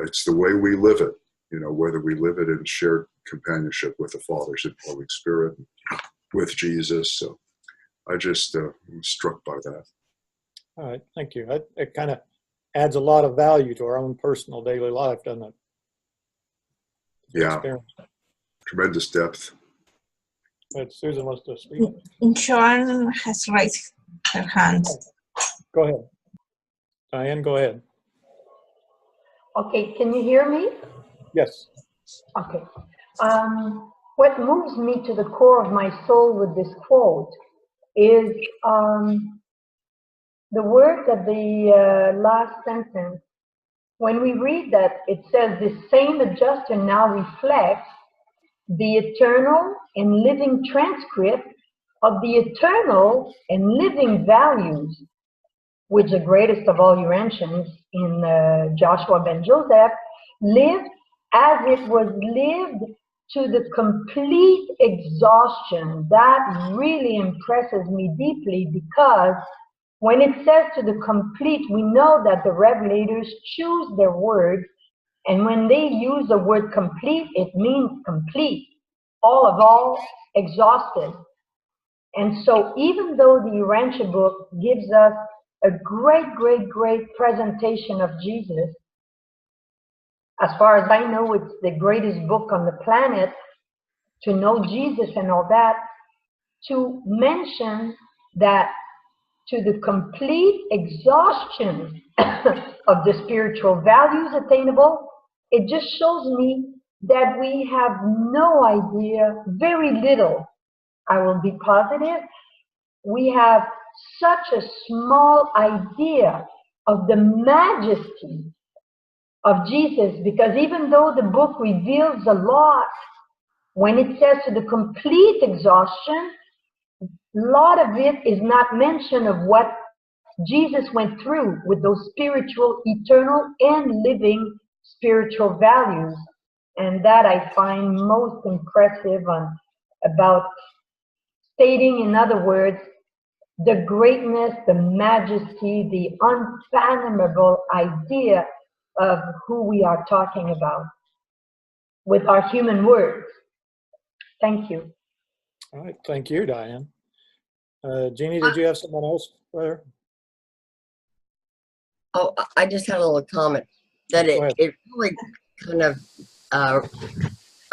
It's the way we live it, whether we live it in shared companionship with the Father's indwelling Spirit, with Jesus. So I just was struck by that. All right, thank you. It kind of adds a lot of value to our own personal daily life, doesn't it? Yeah, Experience. Tremendous depth. But Susan wants to speak. Joan has raised her hand. Go ahead. Diane, go ahead. Okay, can you hear me? Yes. Okay. What moves me to the core of my soul with this quote is the words at the last sentence. When we read that, it says, "The same adjuster now reflects the eternal and living transcript of the eternal and living values, which the greatest of all Urantians in Joshua ben Joseph lived as it was lived to the complete exhaustion." That really impresses me deeply, because when it says to the complete, we know that the revelators choose their words, and when they use the word complete, it means complete, all of all, exhausted. And so even though the Urantia book gives us a great, great, great presentation of Jesus, as far as I know, it's the greatest book on the planet to know Jesus and all that, to mention that to the complete exhaustion of the spiritual values attainable, it just shows me that we have no idea, very little, I will be positive, we have such a small idea of the majesty of Jesus, because even though the book reveals a lot, when it says to the complete exhaustion, a lot of it is not mention of what Jesus went through with those spiritual, eternal, and living spiritual values. And that I find most impressive about stating, in other words, the greatness, the majesty, the unfathomable idea of who we are talking about with our human words. Thank you. All right, thank you, Diane. Jeannie, did you have someone else there? Oh, I just had a little comment that it really kind of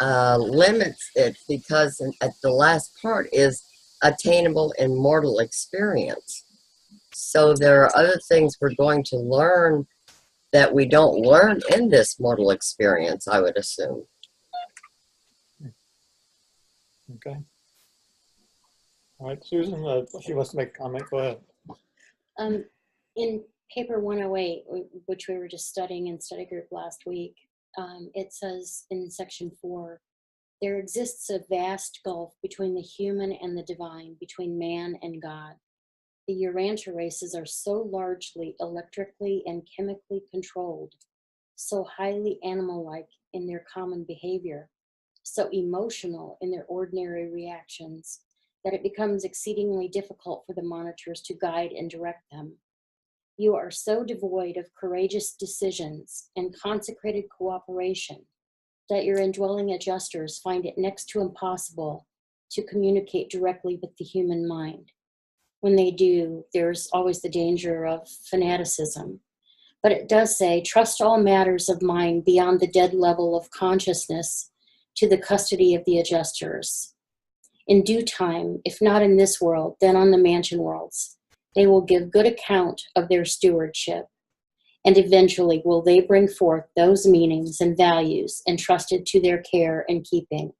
limits it because at the last part is attainable in mortal experience. So there are other things we're going to learn that we don't learn in this mortal experience, I would assume. Okay. All right, Susan, she wants to make a comment. Go ahead. In paper 108, which we were just studying in study group last week, it says in section 4, there exists a vast gulf between the human and the divine, between man and God. The Urantia races are so largely electrically and chemically controlled, so highly animal-like in their common behavior, so emotional in their ordinary reactions, that it becomes exceedingly difficult for the monitors to guide and direct them. You are so devoid of courageous decisions and consecrated cooperation that your indwelling adjusters find it next to impossible to communicate directly with the human mind. When they do, there's always the danger of fanaticism. But it does say, trust all matters of mind beyond the dead level of consciousness to the custody of the adjusters. In due time, if not in this world, then on the mansion worlds, they will give good account of their stewardship. And eventually will they bring forth those meanings and values entrusted to their care and keeping.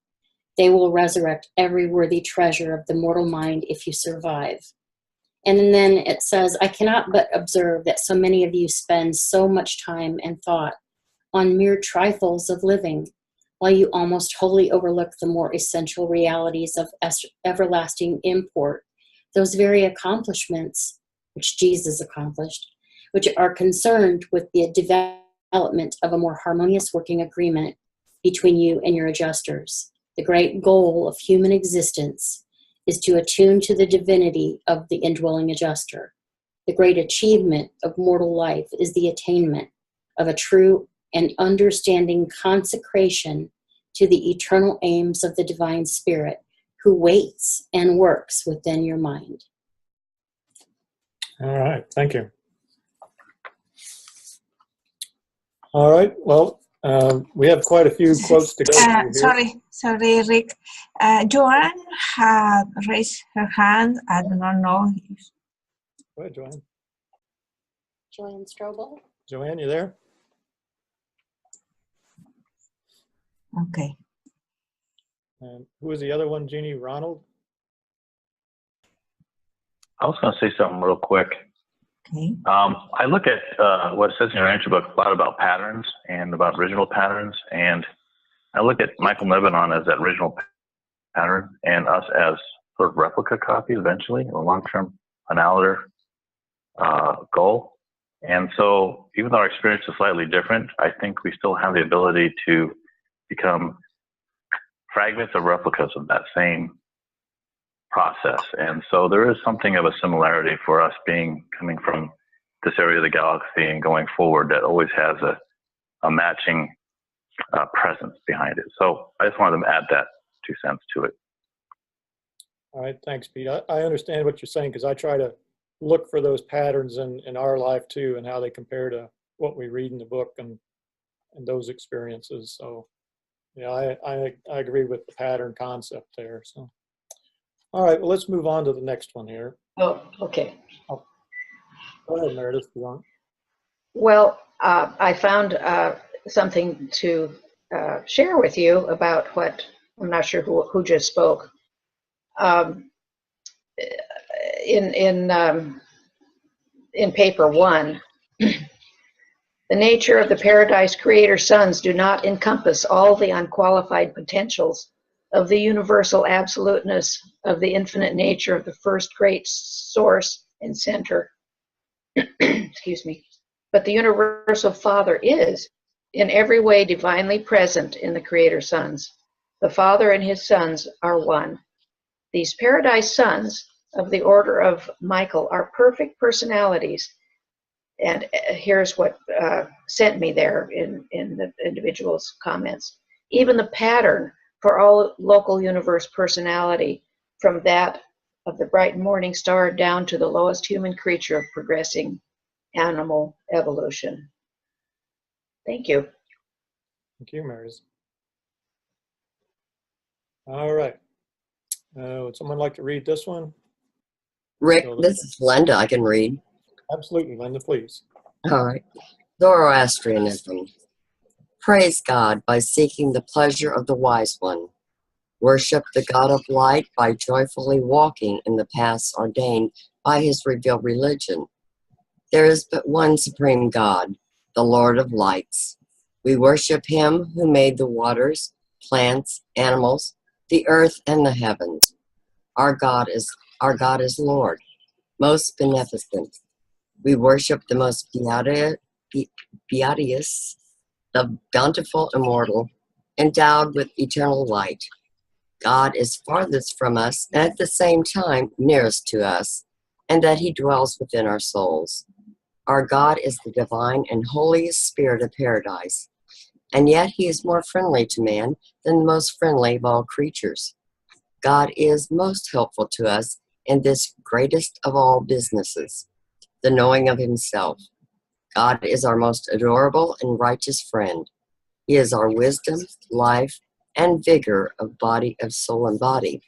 They will resurrect every worthy treasure of the mortal mind if you survive. And then it says, I cannot but observe that so many of you spend so much time and thought on mere trifles of living, while you almost wholly overlook the more essential realities of everlasting import, those very accomplishments which Jesus accomplished, which are concerned with the development of a more harmonious working agreement between you and your adjusters. The great goal of human existence is to attune to the divinity of the indwelling adjuster. The great achievement of mortal life is the attainment of a true and understanding consecration to the eternal aims of the divine spirit who waits and works within your mind. All right, thank you. All right, well, we have quite a few quotes to go through here. Sorry, Rick. Joanne had raised her hand. I do not know. Go ahead, Joanne. Joanne Strobel? Joanne, you there? Okay. And who was the other one, Jeannie? Ronald? I was going to say something real quick. Okay. I look at what it says in your Urantia book a lot about patterns and about original patterns, and I look at Michael Lebanon as that original pattern and us as sort of replica copies eventually, a long-term annihilator goal. And so even though our experience is slightly different, I think we still have the ability to become fragments of replicas of that same process. And so there is something of a similarity for us coming from this area of the galaxy and going forward that always has a matching presence behind it. So I just wanted to add that 2 cents to it. All right, thanks, Pete. I understand what you're saying because I try to look for those patterns in our life too and how they compare to what we read in the book and those experiences. So yeah, I agree with the pattern concept there. So. All right, well, let's move on to the next one here. Oh, okay. Oh. Go ahead, Meredith, if you want. Well, I found something to share with you about what, I'm not sure who just spoke. In paper 1, the nature of the Paradise Creator Sons do not encompass all the unqualified potentials of the universal absoluteness of the infinite nature of the first great source and center. Excuse me. But the universal Father is in every way divinely present in the Creator Sons. The Father and his sons are one. These Paradise Sons of the order of Michael are perfect personalities. And here's what sent me there in the individual's comments. Even the pattern for all local universe personality, from that of the bright morning star down to the lowest human creature of progressing animal evolution. Thank you. Thank you, Meredith. All right. Would someone like to read this one? Rick, this is Linda. I can read. Absolutely, Linda, please. All right. Zoroastrianism. Praise God by seeking the pleasure of the wise one. Worship the God of light by joyfully walking in the paths ordained by his revealed religion. There is but one supreme God, the Lord of lights. We worship him who made the waters, plants, animals, the earth, and the heavens. Our God is Lord, most beneficent. We worship the most beatious, the bountiful immortal, endowed with eternal light. God is farthest from us and at the same time nearest to us, and that he dwells within our souls. Our God is the divine and holiest spirit of paradise, and yet he is more friendly to man than the most friendly of all creatures. God is most helpful to us in this greatest of all businesses, the knowing of himself. God is our most adorable and righteous friend. He is our wisdom, life, and vigor of soul and body.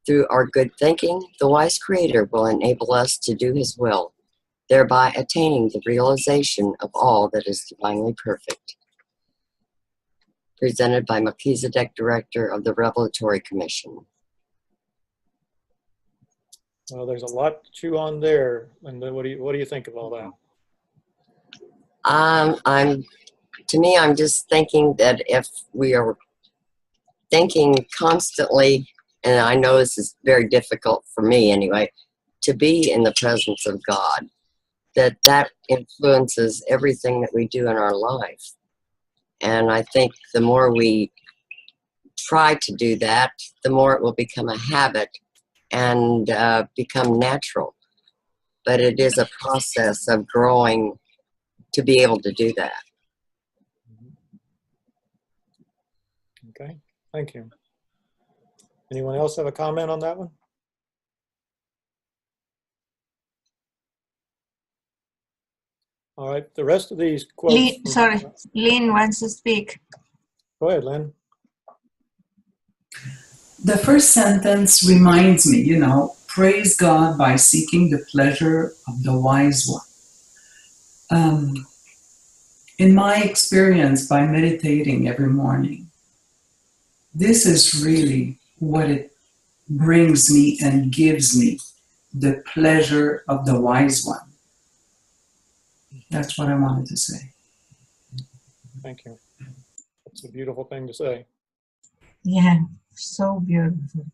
Through our good thinking, the wise Creator will enable us to do his will, thereby attaining the realization of all that is divinely perfect. Presented by Melchizedek, Director of the Revelatory Commission. Well, there's a lot to chew on there. Linda, what do you think of all that? I'm just thinking that if we are thinking constantly, and I know this is very difficult for me anyway, to be in the presence of God, that influences everything that we do in our life. And I think the more we try to do that, the more it will become a habit and become natural. But it is a process of growing to be able to do that. Okay, thank you. Anyone else have a comment on that one? All right, the rest of these quotes. Lynn wants to speak. Go ahead, Lynn. The first sentence reminds me, praise God by seeking the pleasure of the wise one. In my experience, by meditating every morning, this is really what it brings me and gives me, the pleasure of the wise one. That's what I wanted to say. Thank you. That's a beautiful thing to say. Yeah, so beautiful.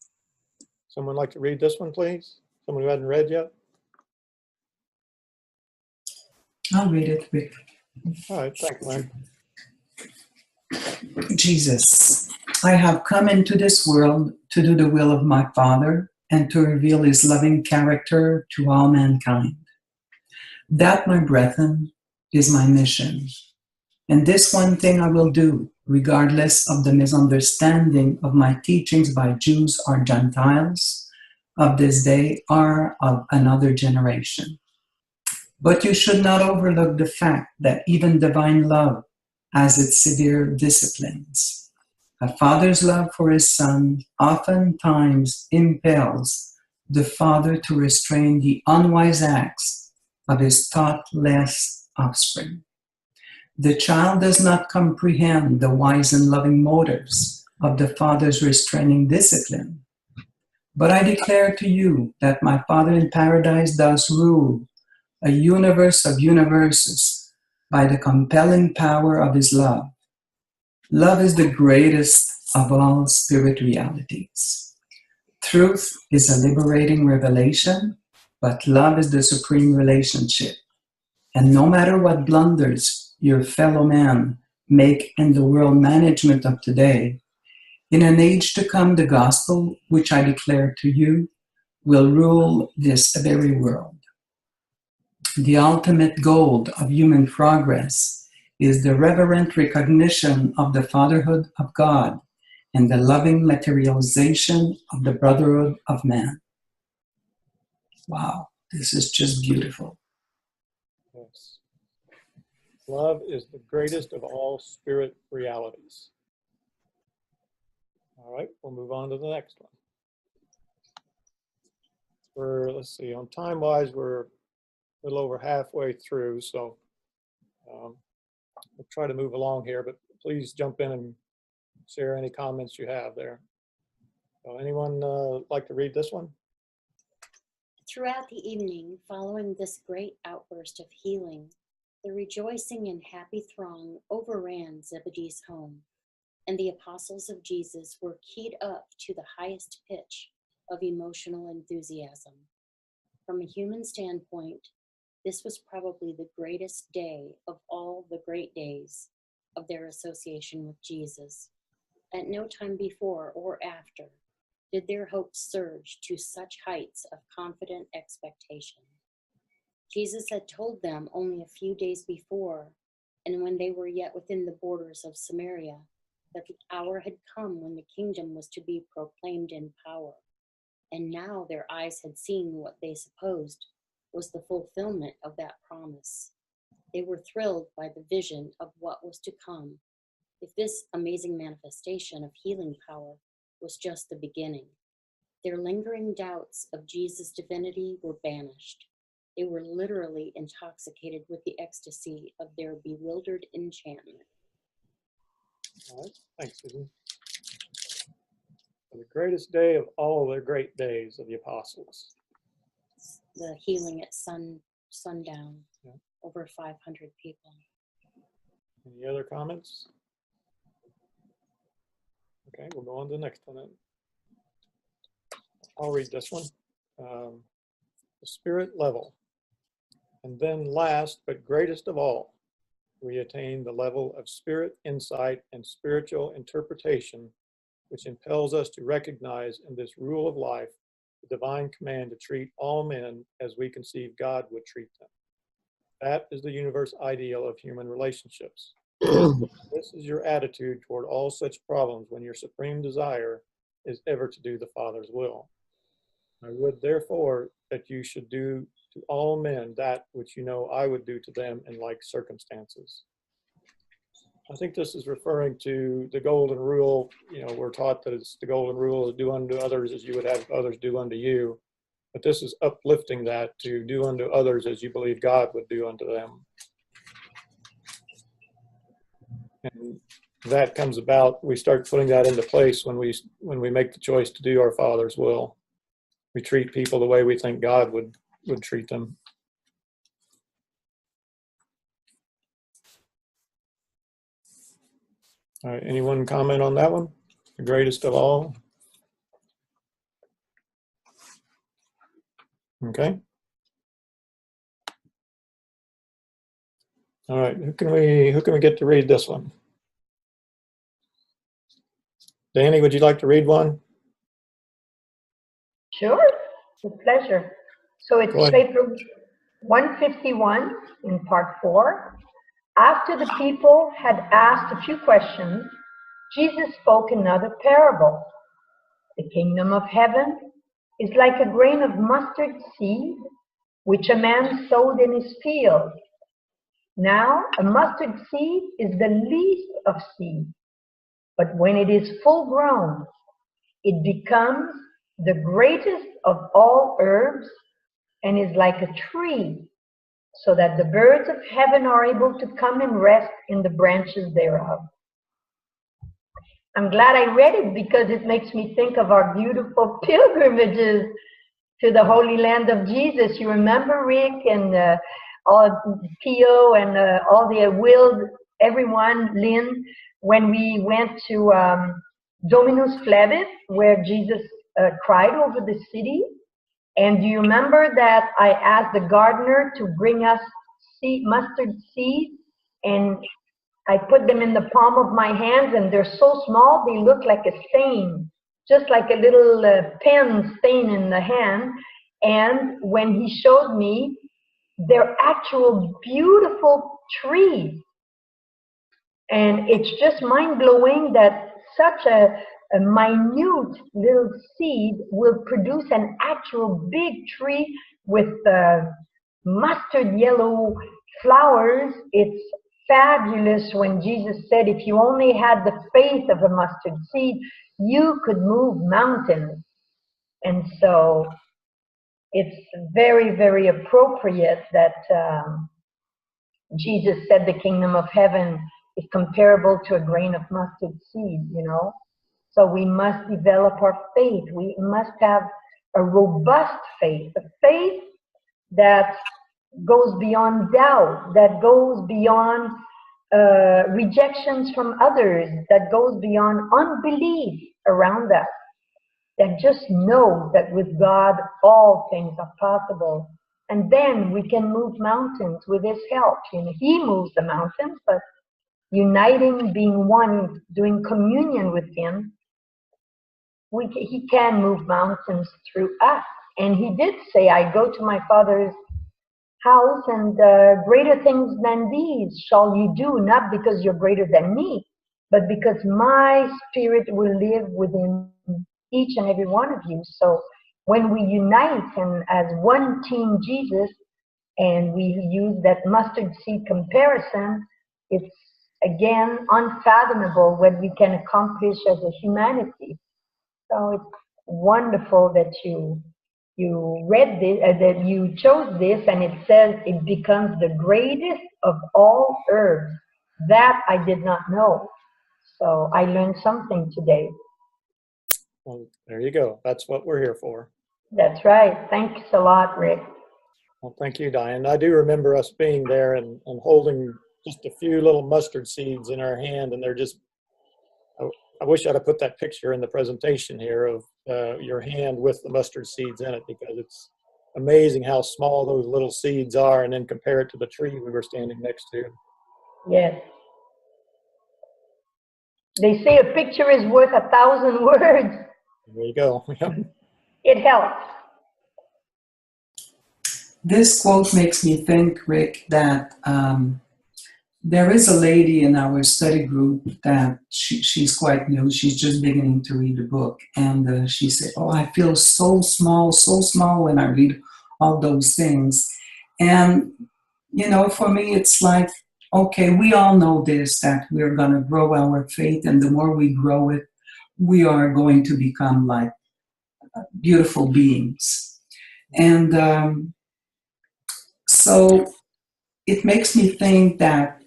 Someone like to read this one, please? Someone who hadn't read yet? I'll read it, Rick. All right, thanks, Lynn. Jesus, I have come into this world to do the will of my Father and to reveal his loving character to all mankind. That, my brethren, is my mission. And this one thing I will do, regardless of the misunderstanding of my teachings by Jews or Gentiles of this day or of another generation. But you should not overlook the fact that even divine love has its severe disciplines. A father's love for his son oftentimes impels the father to restrain the unwise acts of his thoughtless offspring. The child does not comprehend the wise and loving motives of the Father's restraining discipline. But I declare to you that my Father in paradise does rule a universe of universes by the compelling power of his love. Love is the greatest of all spirit realities. Truth is a liberating revelation, but love is the supreme relationship. And no matter what blunders your fellow man make in the world management of today, in an age to come, the gospel, which I declare to you, will rule this very world. The ultimate goal of human progress is the reverent recognition of the fatherhood of God and the loving materialization of the brotherhood of man. Wow, this is just beautiful. Yes. Love is the greatest of all spirit realities. All right, we'll move on to the next one. Let's see, on time-wise, we're a little over halfway through, so we'll try to move along here, but please jump in and share any comments you have there. So anyone like to read this one? Throughout the evening, following this great outburst of healing, the rejoicing and happy throng overran Zebedee's home, and the apostles of Jesus were keyed up to the highest pitch of emotional enthusiasm. From a human standpoint, this was probably the greatest day of all the great days of their association with Jesus. At no time before or after did their hopes surge to such heights of confident expectation. Jesus had told them only a few days before, and when they were yet within the borders of Samaria, that the hour had come when the kingdom was to be proclaimed in power. And now their eyes had seen what they supposed was the fulfillment of that promise. They were thrilled by the vision of what was to come, if this amazing manifestation of healing power was just the beginning. Their lingering doubts of Jesus' divinity were banished. They were literally intoxicated with the ecstasy of their bewildered enchantment. All right, thanks, Susan. The greatest day of all the great days of the apostles. The healing at sundown, yeah. Over 500 people. Any other comments? Okay, we'll go on to the next one then. I'll read this one. The spirit level. And then last, but greatest of all, we attain the level of spirit insight and spiritual interpretation, which impels us to recognize in this rule of life the divine command to treat all men as we conceive God would treat them. That is the universe ideal of human relationships. This is your attitude toward all such problems when your supreme desire is ever to do the Father's will. I would therefore that you should do to all men that which you know I would do to them in like circumstances. I think this is referring to the golden rule. You know, we're taught that it's the golden rule is do unto others as you would have others do unto you. But this is uplifting that to do unto others as you believe God would do unto them. And that comes about, we start putting that into place when we make the choice to do our Father's will. We treat people the way we think God would treat them. All right, anyone comment on that one? The greatest of all? Okay. All right, who can we get to read this one? Danny, would you like to read one? Sure, with pleasure. So it's paper 151 in part 4. After the people had asked a few questions, Jesus spoke another parable. The kingdom of heaven is like a grain of mustard seed, which a man sowed in his field. Now, a mustard seed is the least of seeds, but when it is full grown, it becomes the greatest of all herbs and is like a tree, so that the birds of heaven are able to come and rest in the branches thereof. I'm glad I read it because it makes me think of our beautiful pilgrimages to the Holy Land of Jesus. You remember, Rick, and all Pio and all the Will, everyone, Lynn, when we went to Dominus Flevit, where Jesus cried over the city. And do you remember that I asked the gardener to bring us mustard seeds, and I put them in the palm of my hands, and they're so small they look like a stain, just like a little pen stain in the hand. And when he showed me, they're actual beautiful trees. And it's just mind-blowing that such a minute little seed will produce an actual big tree with mustard yellow flowers. It's fabulous when Jesus said, if you only had the faith of a mustard seed, you could move mountains. And so it's very, very appropriate that Jesus said the kingdom of heaven is comparable to a grain of mustard seed, you know. So we must develop our faith. We must have a robust faith, a faith that goes beyond doubt, that goes beyond rejections from others, that goes beyond unbelief around us, that just knows that with God all things are possible. And then we can move mountains with His help. You know, He moves the mountains, but uniting, being one, doing communion with Him, He can move mountains through us. And He did say, I go to my Father's house, and greater things than these shall you do, not because you're greater than me, but because my Spirit will live within each and every one of you. So when we unite and as one team Jesus, and we use that mustard seed comparison, it's again unfathomable what we can accomplish as a humanity. So it's wonderful that you read this, that you chose this, and it says it becomes the greatest of all herbs. That I did not know. So I learned something today. Well, there you go. That's what we're here for. That's right. Thanks a lot, Rick. Well, thank you, Diane. I do remember us being there and holding just a few little mustard seeds in our hand, and they're just, I wish I'd have put that picture in the presentation here of your hand with the mustard seeds in it, because it's amazing how small those little seeds are, and then compare it to the tree we were standing next to. Yes. They say a picture is worth 1,000 words. There you go. It helps. This quote makes me think, Rick, that there is a lady in our study group that she's quite new. She's just beginning to read the book. And she said, oh, I feel so small when I read all those things. And, you know, for me, it's like, okay, we all know this, that we're going to grow our faith. And the more we grow it, we are going to become like beautiful beings. And so it makes me think that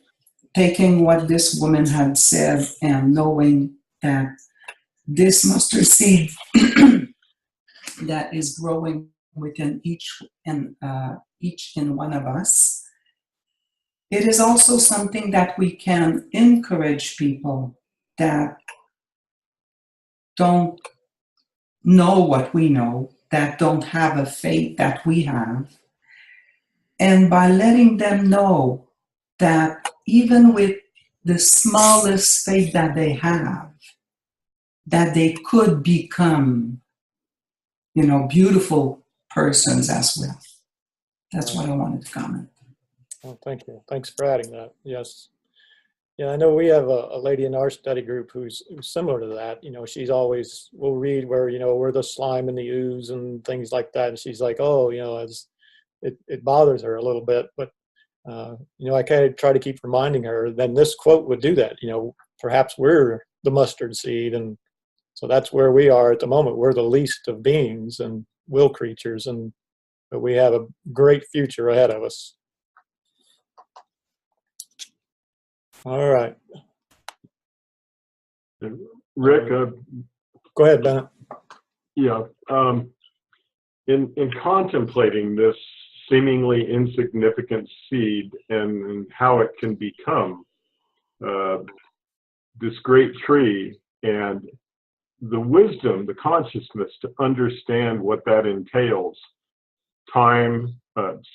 taking what this woman had said and knowing that this mustard seed that is growing within each and one of us, it is also something that we can encourage people that don't know what we know, that don't have a faith that we have. And by letting them know that even with the smallest faith that they have, that they could become, you know, beautiful persons as well. That's what I wanted to comment. Well, thank you. Thanks for adding that. Yes. Yeah, I know we have a lady in our study group who's similar to that. You know, she's always, we'll read where, you know, we're the slime and the ooze and things like that. And she's like, oh, you know, it bothers her a little bit. But, you know, I kind of try to keep reminding her, then this quote would do that. You know, perhaps we're the mustard seed. And so that's where we are at the moment. We're the least of beings and will creatures, but we have a great future ahead of us. All right. Rick, go ahead, Bennett. Yeah. In contemplating this seemingly insignificant seed and how it can become this great tree, and the wisdom, the consciousness to understand what that entails, time,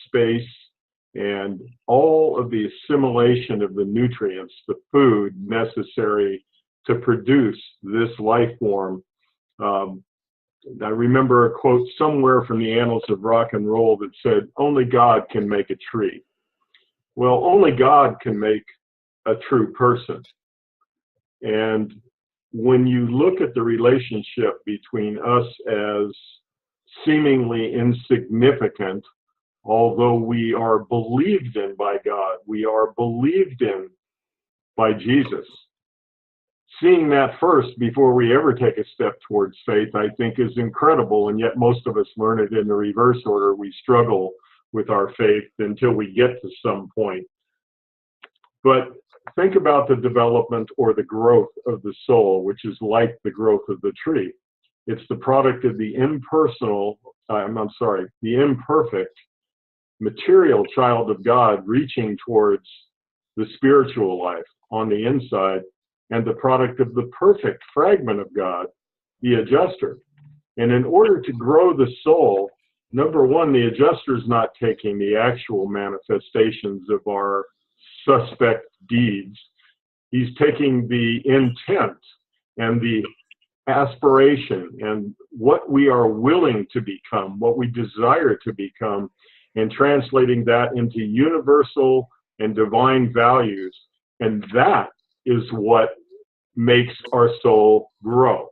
space, and all of the assimilation of the nutrients, the food necessary to produce this life form. I remember a quote somewhere from the Annals of Rock and Roll that said, only God can make a tree. Well, only God can make a true person. And when you look at the relationship between us as seemingly insignificant, although we are believed in by God, we are believed in by Jesus. seeing that first before we ever take a step towards faith, I think, is incredible. And yet most of us learn it in the reverse order. We struggle with our faith until we get to some point. But think about the development or the growth of the soul, which is like the growth of the tree. It's the product of the the imperfect material child of God reaching towards the spiritual life on the inside, and the product of the perfect fragment of God, the adjuster. And in order to grow the soul, number one, the adjuster is not taking the actual manifestations of our suspect deeds. He's taking the intent and the aspiration and what we are willing to become, what we desire to become, and translating that into universal and divine values. And that is what makes our soul grow.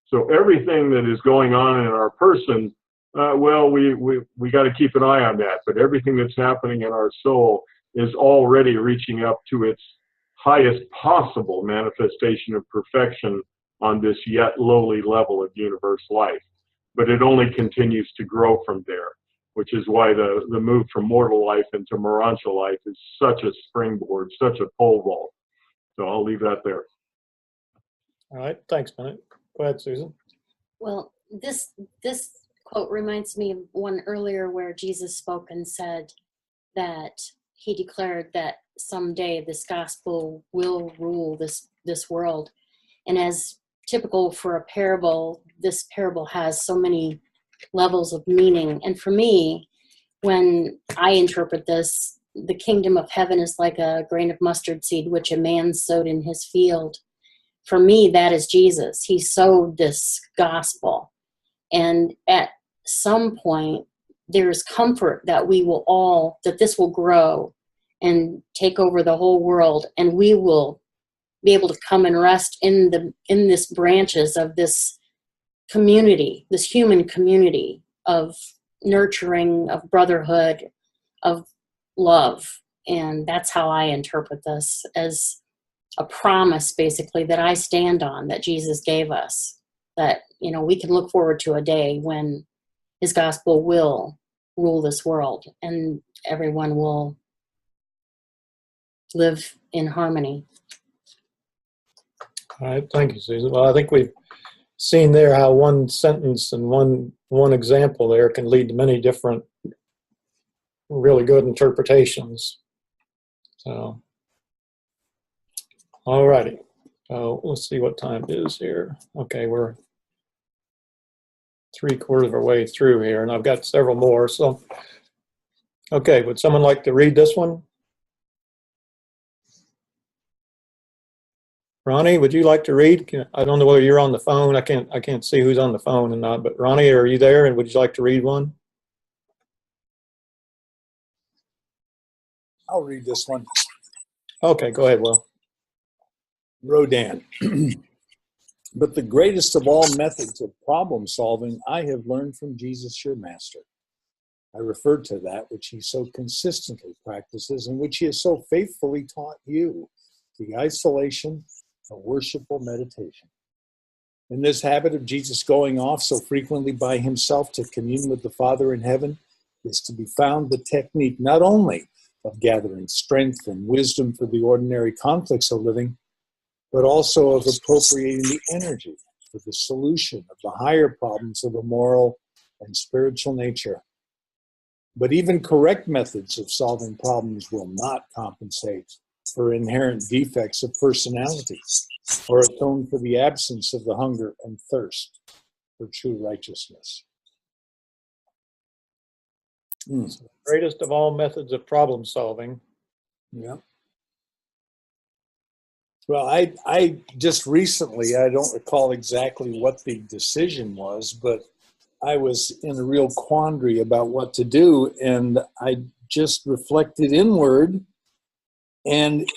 So everything that is going on in our person, we got to keep an eye on that. But everything that's happening in our soul is already reaching up to its highest possible manifestation of perfection on this yet lowly level of universe life. But it only continues to grow from there, which is why the move from mortal life into Urantia life is such a springboard, such a pole vault. So I'll leave that there. All right, thanks, Bennett. Go ahead, Susan. Well, this quote reminds me of one earlier where Jesus spoke and said that he declared that someday this gospel will rule this world. And as typical for a parable, this parable has so many levels of meaning. And for me, when I interpret this, the kingdom of heaven is like a grain of mustard seed which a man sowed in his field. For me, that is Jesus. He sowed this gospel. And at some point, there's comfort that that this will grow and take over the whole world, and we will be able to come and rest in this branches of this community, this human community of nurturing, of brotherhood, of love. And that's how I interpret this, as a promise, basically, that I stand on, that Jesus gave us, that, we can look forward to a day when his gospel will rule this world and everyone will live in harmony. All right, thank you, Susan. Well, I think we've seen there how one sentence and one example there can lead to many different really good interpretations. So, all righty. Let's see what time it is here. Okay, we're 3/4 of our way through here, and I've got several more. So, okay, would someone like to read this one? Ronnie, would you like to read? I don't know whether you're on the phone. I can't see who's on the phone and not. But Ronnie, are you there? And would you like to read one? I'll read this one. Okay, go ahead, Will. Rodan. But the greatest of all methods of problem solving I have learned from Jesus, your master. I refer to that which he so consistently practices and which he has so faithfully taught you, the isolation of worshipful meditation. In this habit of Jesus going off so frequently by himself to commune with the Father in heaven is to be found the technique not only of gathering strength and wisdom for the ordinary conflicts of living, but also of appropriating the energy for the solution of the higher problems of a moral and spiritual nature. But even correct methods of solving problems will not compensate for inherent defects of personality or atone for the absence of the hunger and thirst for true righteousness. The greatest of all methods of problem solving. Yeah. Well, I just recently, I don't recall exactly what the decision was, but I was in a real quandary about what to do, and I just reflected inward, and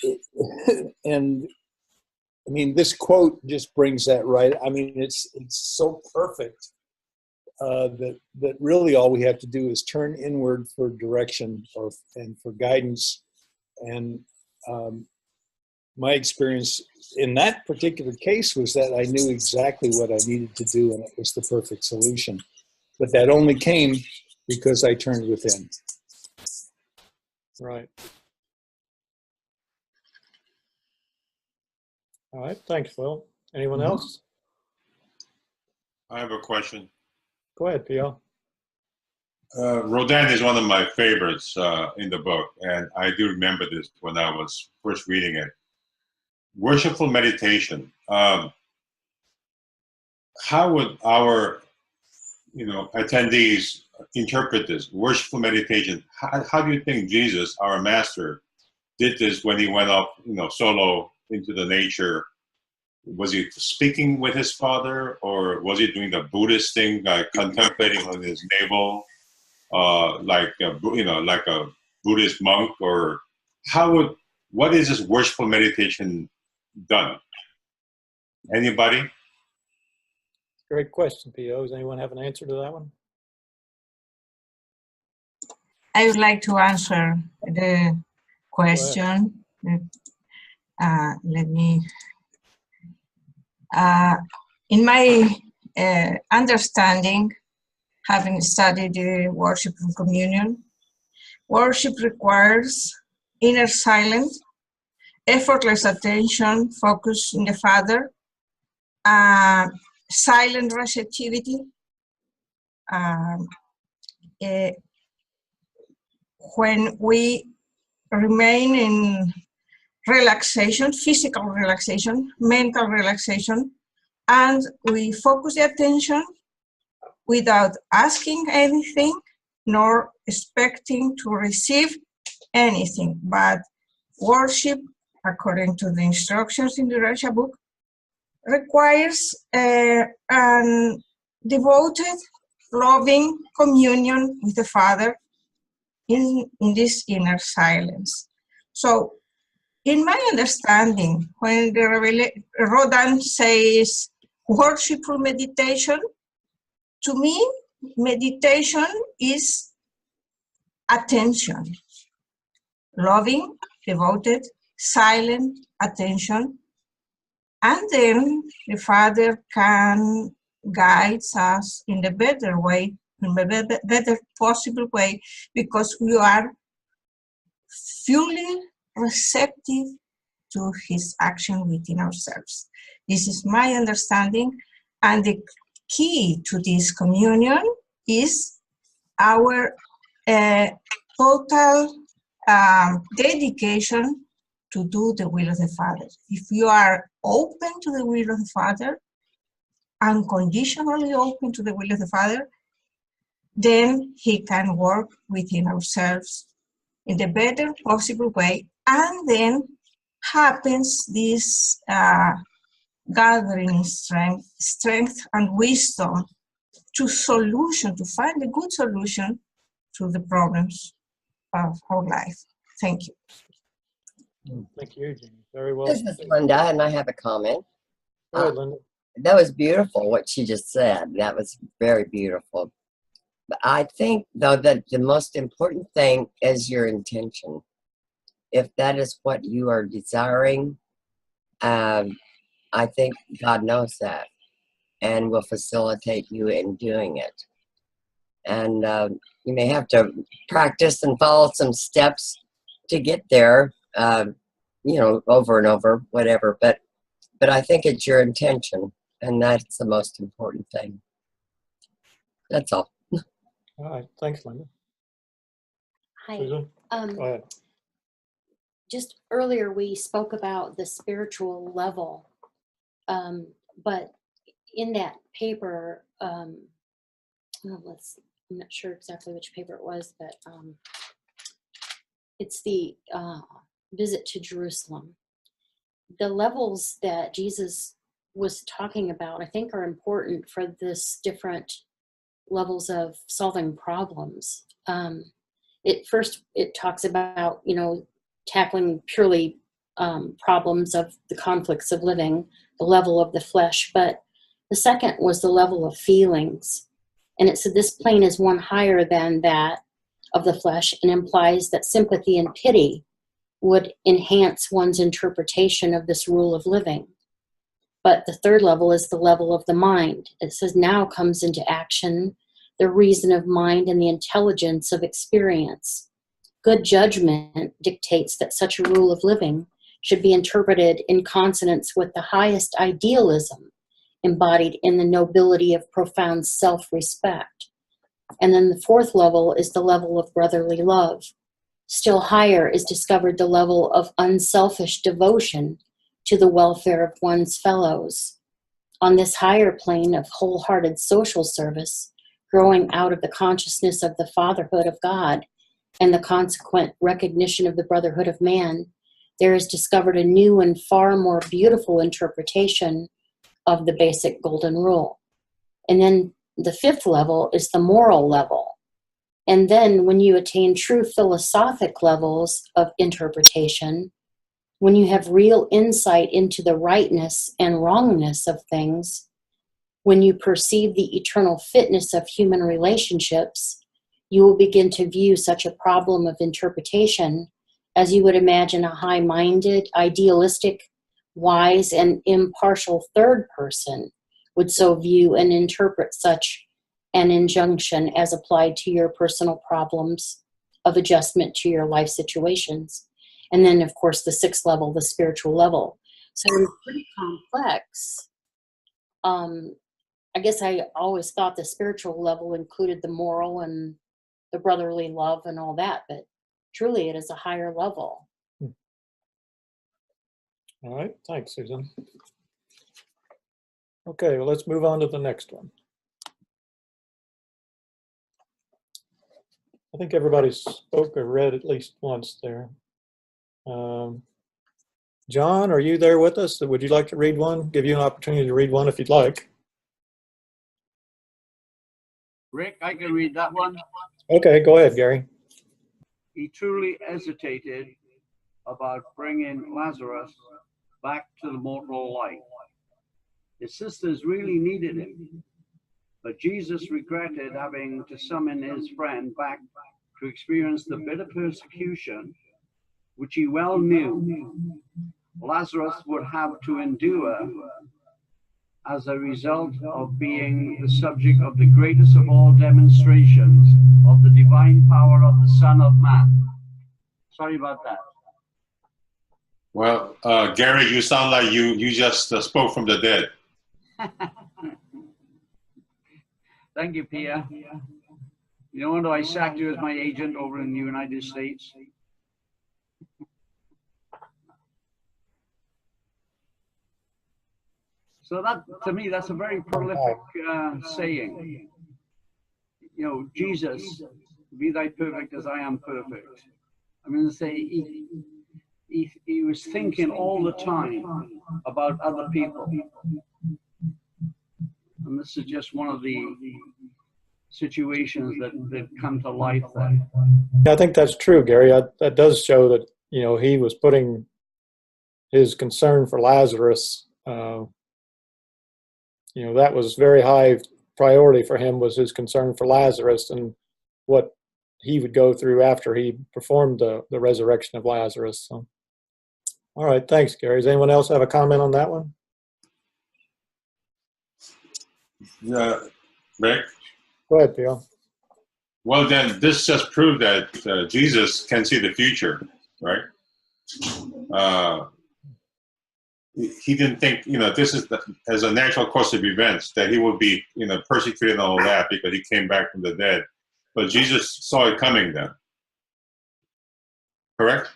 I mean, this quote just brings that right. I mean, it's so perfect that really all we have to do is turn inward for direction and for guidance, and my experience in that particular case was that I knew exactly what I needed to do, and it was the perfect solution. But that only came because I turned within. Right. All right. Thanks, Phil. Anyone else? I have a question. Go ahead, Pio. Rodin is one of my favorites in the book, and I do remember this when I was first reading it. Worshipful meditation. How would our, attendees interpret this worshipful meditation? How do you think Jesus, our master, did this when he went up, solo into the nature? Was he speaking with his father, or was he doing the Buddhist thing, like contemplating on his navel, like a Buddhist monk? Or what is this worshipful meditation done? Anybody? Great question, Pio. Does anyone have an answer to that one? I would like to answer the question. Let me. In my understanding, having studied the worship and communion, worship requires inner silence, effortless attention, focus in the Father, silent receptivity. When we remain in relaxation, physical relaxation, mental relaxation, and we focus the attention without asking anything nor expecting to receive anything. But worship, according to the instructions in the Urantia Book, requires a devoted, loving communion with the Father in this inner silence. So, in my understanding, when Rodin says worshipful meditation, to me, meditation is attention, loving, devoted, silent attention, and then the Father can guide us in the better way, in the better possible way, because we are fully receptive to his action within ourselves. This is my understanding, and the key to this communion is our total dedication to do the will of the Father. If you are open to the will of the Father, unconditionally open to the will of the Father, then he can work within ourselves in the better possible way, and then happens this gathering strength and wisdom to find a good solution to the problems of our life. Thank you. Thank you, Eugene. Very well. This is Linda, and I have a comment. Go ahead, Linda. That was beautiful, what she just said. That was very beautiful. But I think, though, that the most important thing is your intention. If that is what you are desiring, I think God knows that and will facilitate you in doing it. And you may have to practice and follow some steps to get there, over and over, whatever. But I think it's your intention, and that's the most important thing. That's all. All right. Thanks, Linda. Hi. Susan? Go ahead. Just earlier we spoke about the spiritual level, but in that paper, I'm not sure exactly which paper it was, but it's the visit to Jerusalem. The levels that Jesus was talking about, I think, are important for this different levels of solving problems. It talks about, tackling purely problems of the conflicts of living, the level of the flesh, but the second was the level of feelings. And it said this plane is one higher than that of the flesh and implies that sympathy and pity would enhance one's interpretation of this rule of living. But the third level is the level of the mind. It says now comes into action the reason of mind and the intelligence of experience. Good judgment dictates that such a rule of living should be interpreted in consonance with the highest idealism embodied in the nobility of profound self-respect. And then the fourth level is the level of brotherly love. Still higher is discovered the level of unselfish devotion to the welfare of one's fellows. On this higher plane of wholehearted social service, growing out of the consciousness of the fatherhood of God and the consequent recognition of the brotherhood of man, there is discovered a new and far more beautiful interpretation of the basic golden rule. And then the fifth level is the moral level. And then when you attain true philosophic levels of interpretation, when you have real insight into the rightness and wrongness of things, when you perceive the eternal fitness of human relationships, you will begin to view such a problem of interpretation as you would imagine a high-minded, idealistic, wise, and impartial third person would so view and interpret such an injunction as applied to your personal problems of adjustment to your life situations. And then, of course, the sixth level, the spiritual level. So it's pretty complex. I guess I always thought the spiritual level included the moral and the brotherly love and all that, but truly it is a higher level. All right, thanks, Susan. Okay, well, let's move on to the next one. I think everybody spoke or read at least once there. John, are you there with us? Would you like to read one? Give you an opportunity to read one if you'd like. Rick, I can read that one. Okay, go ahead, Gary. He truly hesitated about bringing Lazarus back to the mortal light. His sisters really needed him, but Jesus regretted having to summon his friend back to experience the bitter persecution which he well knew Lazarus would have to endure as a result of being the subject of the greatest of all demonstrations of the divine power of the Son of Man. Sorry about that. Well, Gary, you sound like you just spoke from the dead. Thank you, Pia. No wonder I sacked you as my agent over in the United States. So that, to me, that's a very prolific saying. You know, Jesus, be thy perfect as I am perfect. I'm going to say he was thinking all the time about other people. And this is just one of the situations that come to life there. Yeah, I think that's true, Gary. That does show that, you know, he was putting his concern for Lazarus, you know, that was very high priority for him, was his concern for Lazarus and what he would go through after he performed the resurrection of Lazarus. So, all right, thanks, Gary. Does anyone else have a comment on that one? Yeah, Rick? Go ahead, Theo. Well, then this just proved that Jesus can see the future, right? He didn't think, you know, this is as a natural course of events that he would be, you know, persecuted and all that because he came back from the dead. But Jesus saw it coming then. Correct?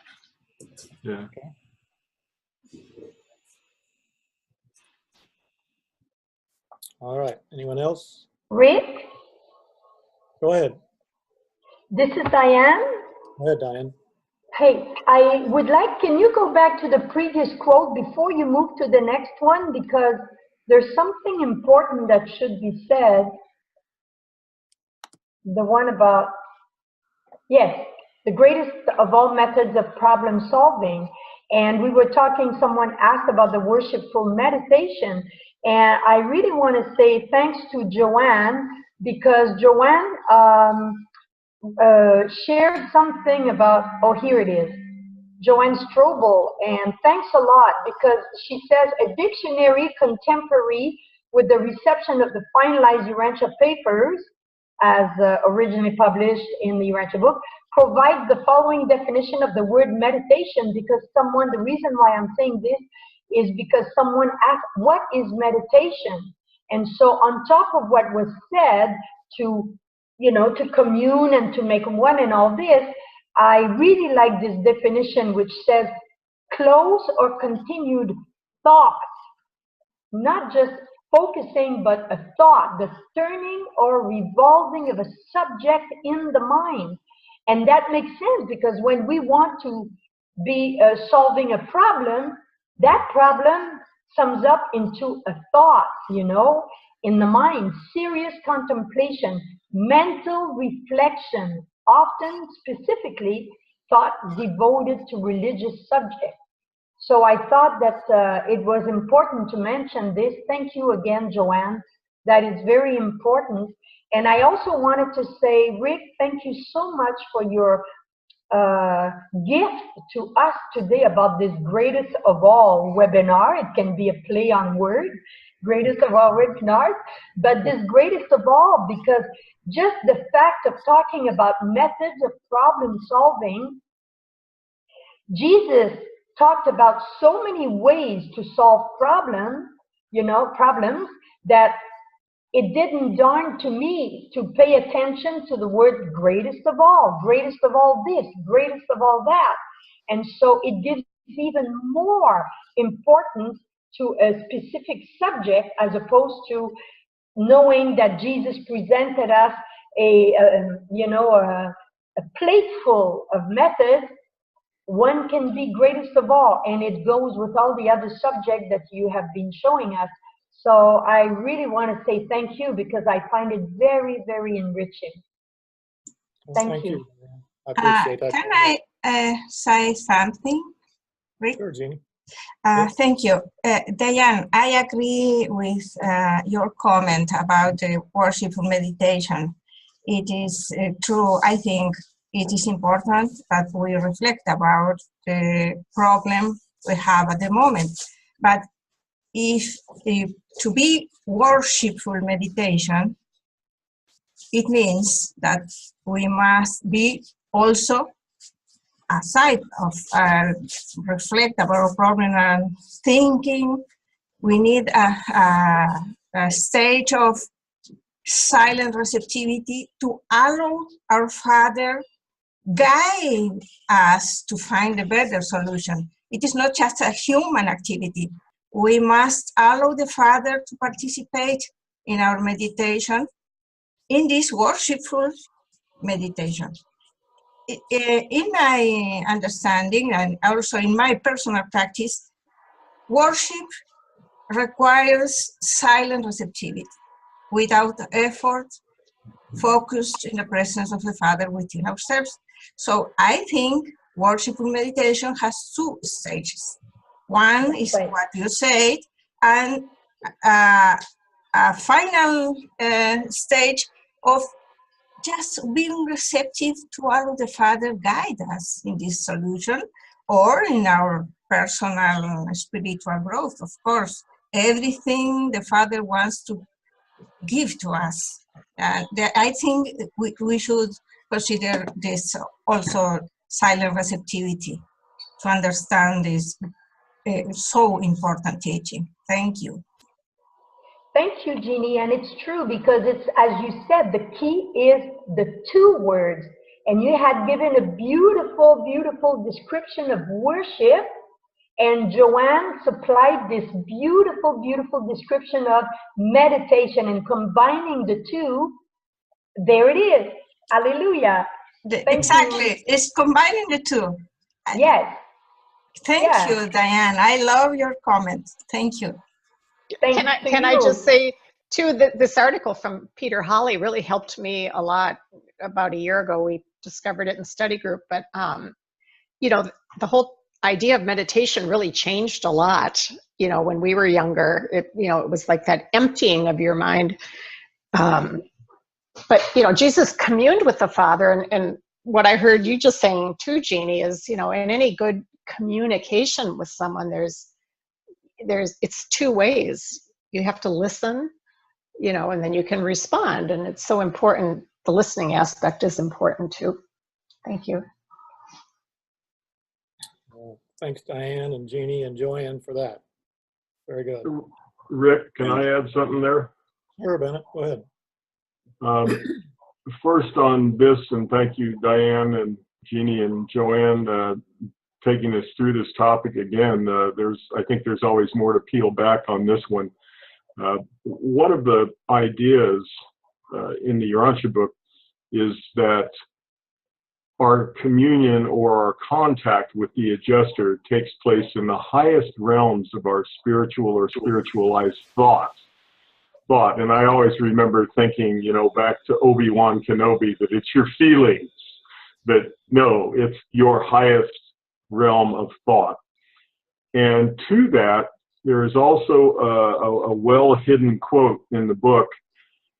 Yeah. Okay. All right. Anyone else? Rick, Go ahead. this is Diane. Go ahead, Diane. Hey, I would like, can you go back to the previous quote before you move to the next one? Because there's something important that should be said. The one about, yes, the greatest of all methods of problem solving. And we were talking, someone asked about the worshipful meditation. And I really want to say thanks to Joanne, because Joanne shared something about, oh, here it is. Joanne Strobel, and thanks a lot, because she says a dictionary contemporary with the reception of the finalized Urantia papers, as originally published in the Urantia book, provides the following definition of the word meditation, because the reason why I'm saying this is because someone asked, what is meditation? And so on top of what was said to, to commune and to make one and all this, I really like this definition, which says close or continued thought, not just focusing, but a thought, the turning or revolving of a subject in the mind. And that makes sense, because when we want to be solving a problem, that problem sums up into a thought, in the mind, serious contemplation, mental reflection, often specifically thought devoted to religious subjects. So I thought that it was important to mention this. Thank you again, Joanne. That is very important. And I also wanted to say, Rick, thank you so much for your gift to us today about this greatest of all webinar. It can be a play on words, greatest of all webinars, but this greatest of all, because just the fact of talking about methods of problem solving, Jesus talked about so many ways to solve problems, that it didn't dawn to me to pay attention to the word greatest of all this, greatest of all that. And so it gives even more importance to a specific subject, as opposed to knowing that Jesus presented us a plate full of methods. One can be greatest of all, and it goes with all the other subjects that you have been showing us. So I really want to say thank you, because I find it very, very enriching. Thank you. I appreciate that. Can I say something, Rick? Sure, Jeannie. Thank you. Diane, I agree with your comment about the worshipful meditation. It is true. I think it is important that we reflect about the problem we have at the moment. But if to be worshipful meditation, it means that we must be also, aside of reflect about our problem and thinking, we need a stage of silent receptivity to allow our Father guide us to find a better solution. It is not just a human activity. We must allow the Father to participate in our meditation, in this worshipful meditation. In my understanding, and also in my personal practice, worship requires silent receptivity, without effort, focused in the presence of the Father within ourselves. So I think worshipful meditation has two stages. One is what you said, and a final stage of just being receptive to allow the Father guide us in this solution, or in our personal spiritual growth. Of course, everything the Father wants to give to us. I think we should consider this also silent receptivity to understand this so important teaching. Thank you. Thank you, Jeannie. And it's true, because it's, as you said, the key is the two words. And you had given a beautiful, beautiful description of worship. And Joanne supplied this beautiful, beautiful description of meditation, and combining the two, there it is. Hallelujah. Exactly. It's combining the two. Yes. Thank you, Diane. I love your comment. Thank you. Can I just say, too, that this article from Peter Hawley really helped me a lot. About a year ago, we discovered it in study group. But, the whole idea of meditation really changed a lot. When we were younger, it was like that emptying of your mind. But, Jesus communed with the Father. And what I heard you just saying too, Jeannie, is, in any good communication with someone, it's two ways. You have to listen, and then you can respond. And it's so important. The listening aspect is important too. Thank you. Thanks, Diane and Jeannie and Joanne, for that. Very good. Rick, can I add something there? Sure, Bennett, go ahead. First on this, and thank you, Diane and Jeannie and Joanne, taking us through this topic again. I think there's always more to peel back on this one. One of the ideas in the Urantia book is that our communion or our contact with the adjuster takes place in the highest realms of our spiritual or spiritualized thought. And I always remember thinking, back to Obi-Wan Kenobi, that it's your feelings. But no, it's your highest realm of thought. And to that, there is also a well-hidden quote in the book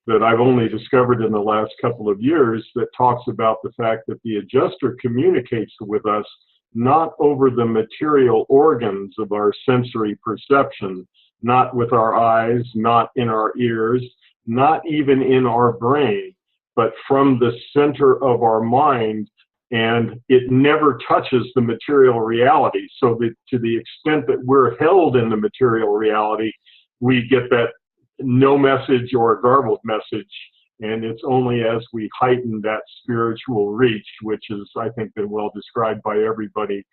that I've only discovered in the last couple of years that talks about the fact that the adjuster communicates with us not over the material organs of our sensory perception, not with our eyes, not in our ears, not even in our brain, but from the center of our mind, and it never touches the material reality. So that to the extent that we're held in the material reality, we get that no message or a garbled message. And it's only as we heighten that spiritual reach, which is, I think, been well described by everybody,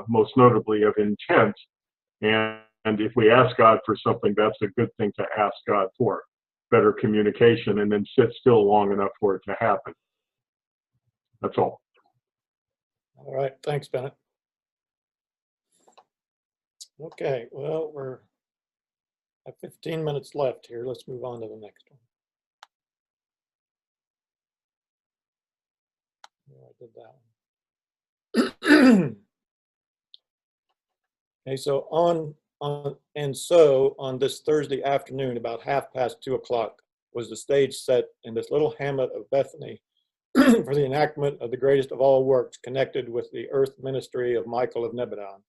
most notably of intent. And if we ask God for something, that's a good thing to ask God for, better communication, and then sit still long enough for it to happen. That's all. All right, thanks, Bennett. Okay, well, we're at 15 minutes left here. Let's move on to the next one. Yeah, I did that one. Okay, so on this Thursday afternoon, about 2:30 was the stage set in this little hamlet of Bethany for the enactment of the greatest of all works connected with the earth ministry of Michael of Nebadon,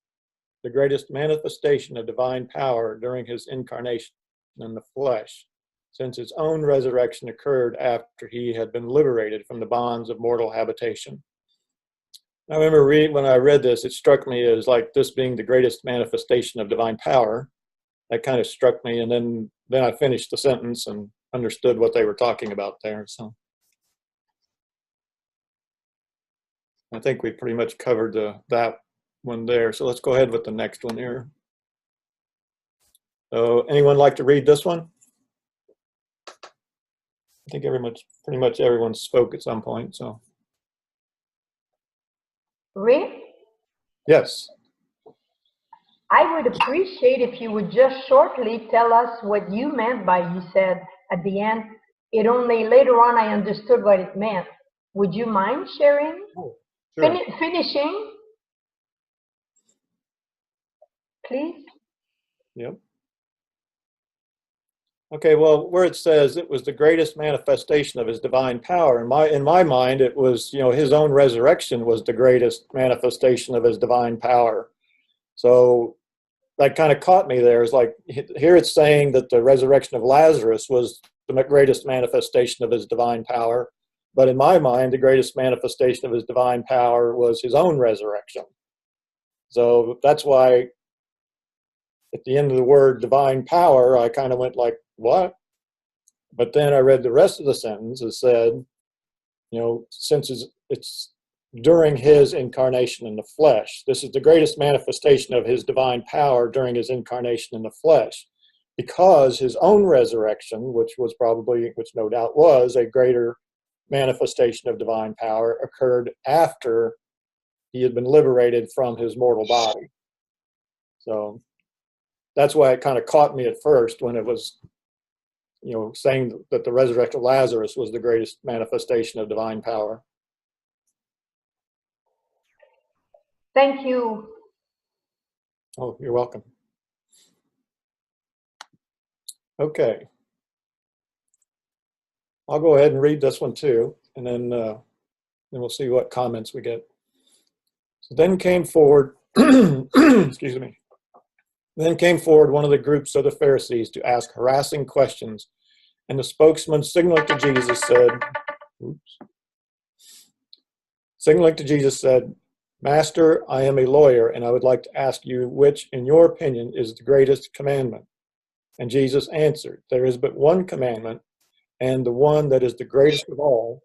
the greatest manifestation of divine power during his incarnation in the flesh, since his own resurrection occurred after he had been liberated from the bonds of mortal habitation. I remember when I read this, it struck me as like this being the greatest manifestation of divine power. That kind of struck me, and then I finished the sentence and understood what they were talking about there. So I think we pretty much covered that one there. So let's go ahead with the next one here. So anyone like to read this one? I think pretty much everyone spoke at some point. So Rick? Yes. I would appreciate if you would just shortly tell us what you meant by, you said at the end, it only later on I understood what it meant. Would you mind sharing? Oh, sure. Finishing? Please? Yep. Okay, well, where it says it was the greatest manifestation of his divine power, in my mind, it was, his own resurrection was the greatest manifestation of his divine power. So that kind of caught me there. It's like, here it's saying that the resurrection of Lazarus was the greatest manifestation of his divine power. But in my mind, the greatest manifestation of his divine power was his own resurrection. So that's why at the end of the word divine power, I kind of went like, what? But then I read the rest of the sentence. It said, since it's during his incarnation in the flesh, this is the greatest manifestation of his divine power during his incarnation in the flesh, because his own resurrection, which no doubt was a greater manifestation of divine power, occurred after he had been liberated from his mortal body. So that's why it kind of caught me at first when it was, saying that the resurrection of Lazarus was the greatest manifestation of divine power. Thank you. Oh, you're welcome. Okay. I'll go ahead and read this one too, and then we'll see what comments we get. So then came forward excuse me. Then came forward one of the groups of the Pharisees to ask harassing questions, and the spokesman, signaling to Jesus, said, Master, I am a lawyer, and I would like to ask you which, in your opinion, is the greatest commandment. And Jesus answered, there is but one commandment, and the one that is the greatest of all,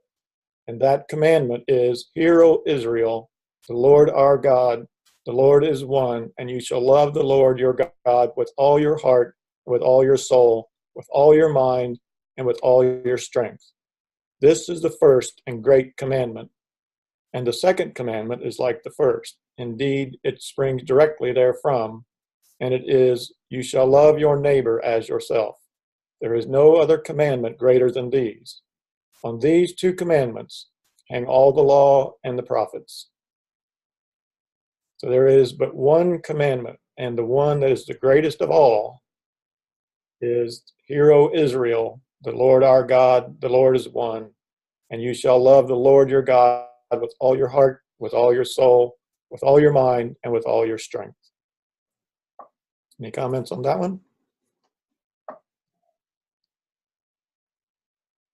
and that commandment is, Hear, O Israel, the Lord our God, the Lord is one, and you shall love the Lord your God with all your heart, with all your soul, with all your mind, and with all your strength. This is the first and great commandment. And the second commandment is like the first. Indeed, it springs directly therefrom, and it is, you shall love your neighbor as yourself. There is no other commandment greater than these. On these two commandments hang all the law and the prophets. So there is but one commandment, and the one that is the greatest of all is, Hear, O Israel, the Lord our God, the Lord is one, and you shall love the Lord your God with all your heart, with all your soul, with all your mind, and with all your strength. Any comments on that one?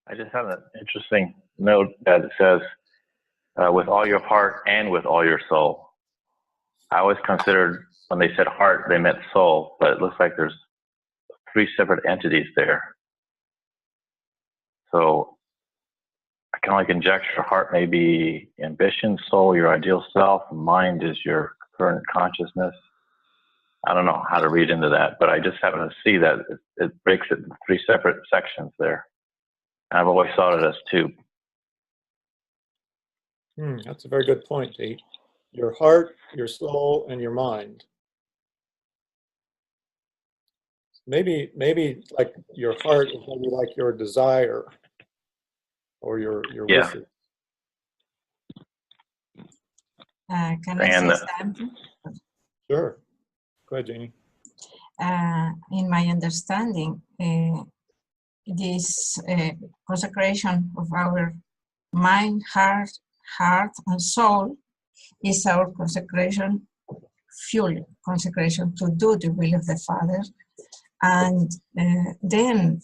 I just have an interesting note that it says, with all your heart and with all your soul. I always considered when they said heart, they meant soul, but it looks like there's three separate entities there. So I can only conjecture heart may be ambition, soul, your ideal self, mind is your current consciousness. I don't know how to read into that, but I just happen to see that it breaks it into three separate sections there. I've always thought it as two. That's a very good point, Pete. Your heart, your soul, and your mind. Maybe like your heart is maybe like your desire or your wishes. Can I say something? Sure. Go ahead, Jeannie. In my understanding, this consecration of our mind, heart, and soul is our consecration, full consecration to do the will of the Father, and then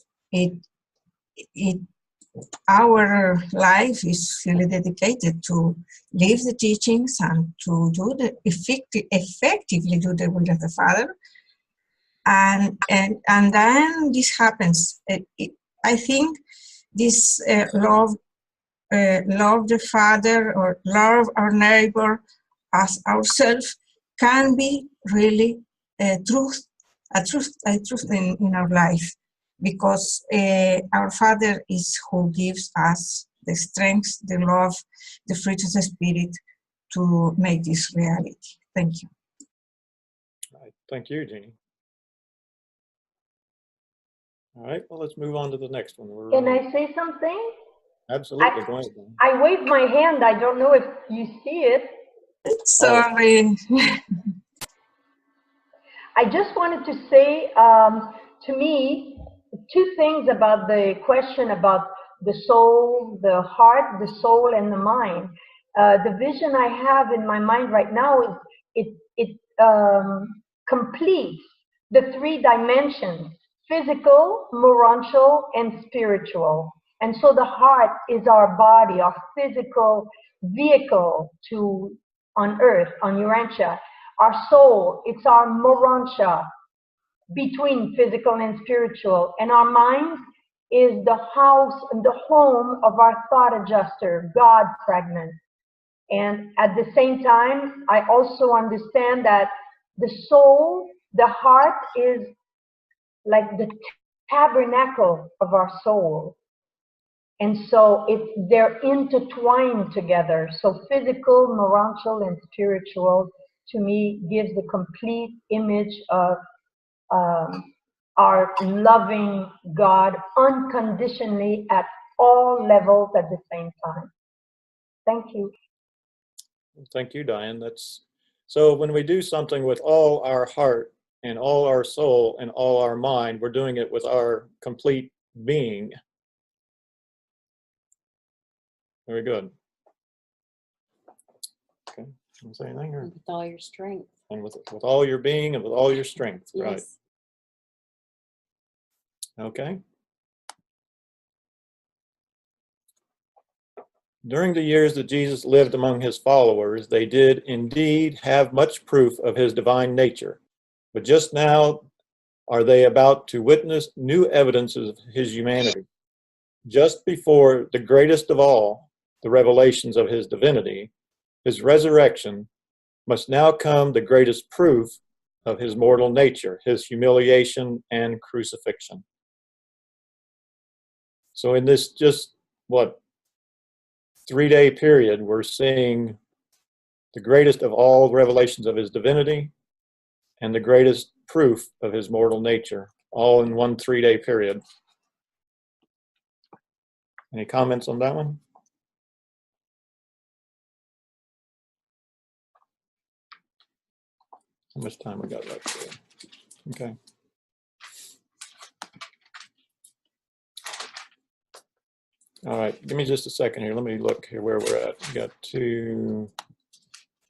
our life is fully dedicated to live the teachings and to do the effectively do the will of the Father, and then this happens. I think this love the Father or love our neighbor as ourselves can be really a truth in our life, because our Father is who gives us the strength, the love, the fruit of the Spirit to make this reality. Thank you. All right. Thank you, Jeannie. All right, well, let's move on to the next one. Can I say something? Absolutely, go ahead. I wave my hand. I don't know if you see it. Sorry. I just wanted to say, to me, two things about the question about the soul, the heart, the soul, and the mind. The vision I have in my mind right now is it completes the three dimensions: physical, morontial, and spiritual. And so the heart is our body, our physical vehicle on earth, on Urantia. Our soul, it's our morontia between physical and spiritual. And our mind is the house and the home of our thought adjuster, God fragment. And at the same time, I also understand that the soul, the heart is like the tabernacle of our soul. And so they're intertwined together. So physical, morontial, and spiritual, to me, gives the complete image of our loving God unconditionally at all levels at the same time. Thank you. Thank you, Diane. So when we do something with all our heart and all our soul and all our mind, we're doing it with our complete being. Very good. Okay, want to say anything? Or? With all your strength. And with all your being and with all your strength, right? Yes. Okay. During the years that Jesus lived among his followers, they did indeed have much proof of his divine nature. But just now are they about to witness new evidences of his humanity. Just before the greatest of all, the revelations of his divinity, his resurrection, must now come the greatest proof of his mortal nature, his humiliation and crucifixion. So in this just, 3-day period, we're seeing the greatest of all revelations of his divinity and the greatest proof of his mortal nature, all in one 3-day period. Any comments on that one? How much time we got left here? Okay. All right, give me just a second here. Let me look here where we're at. We got 2.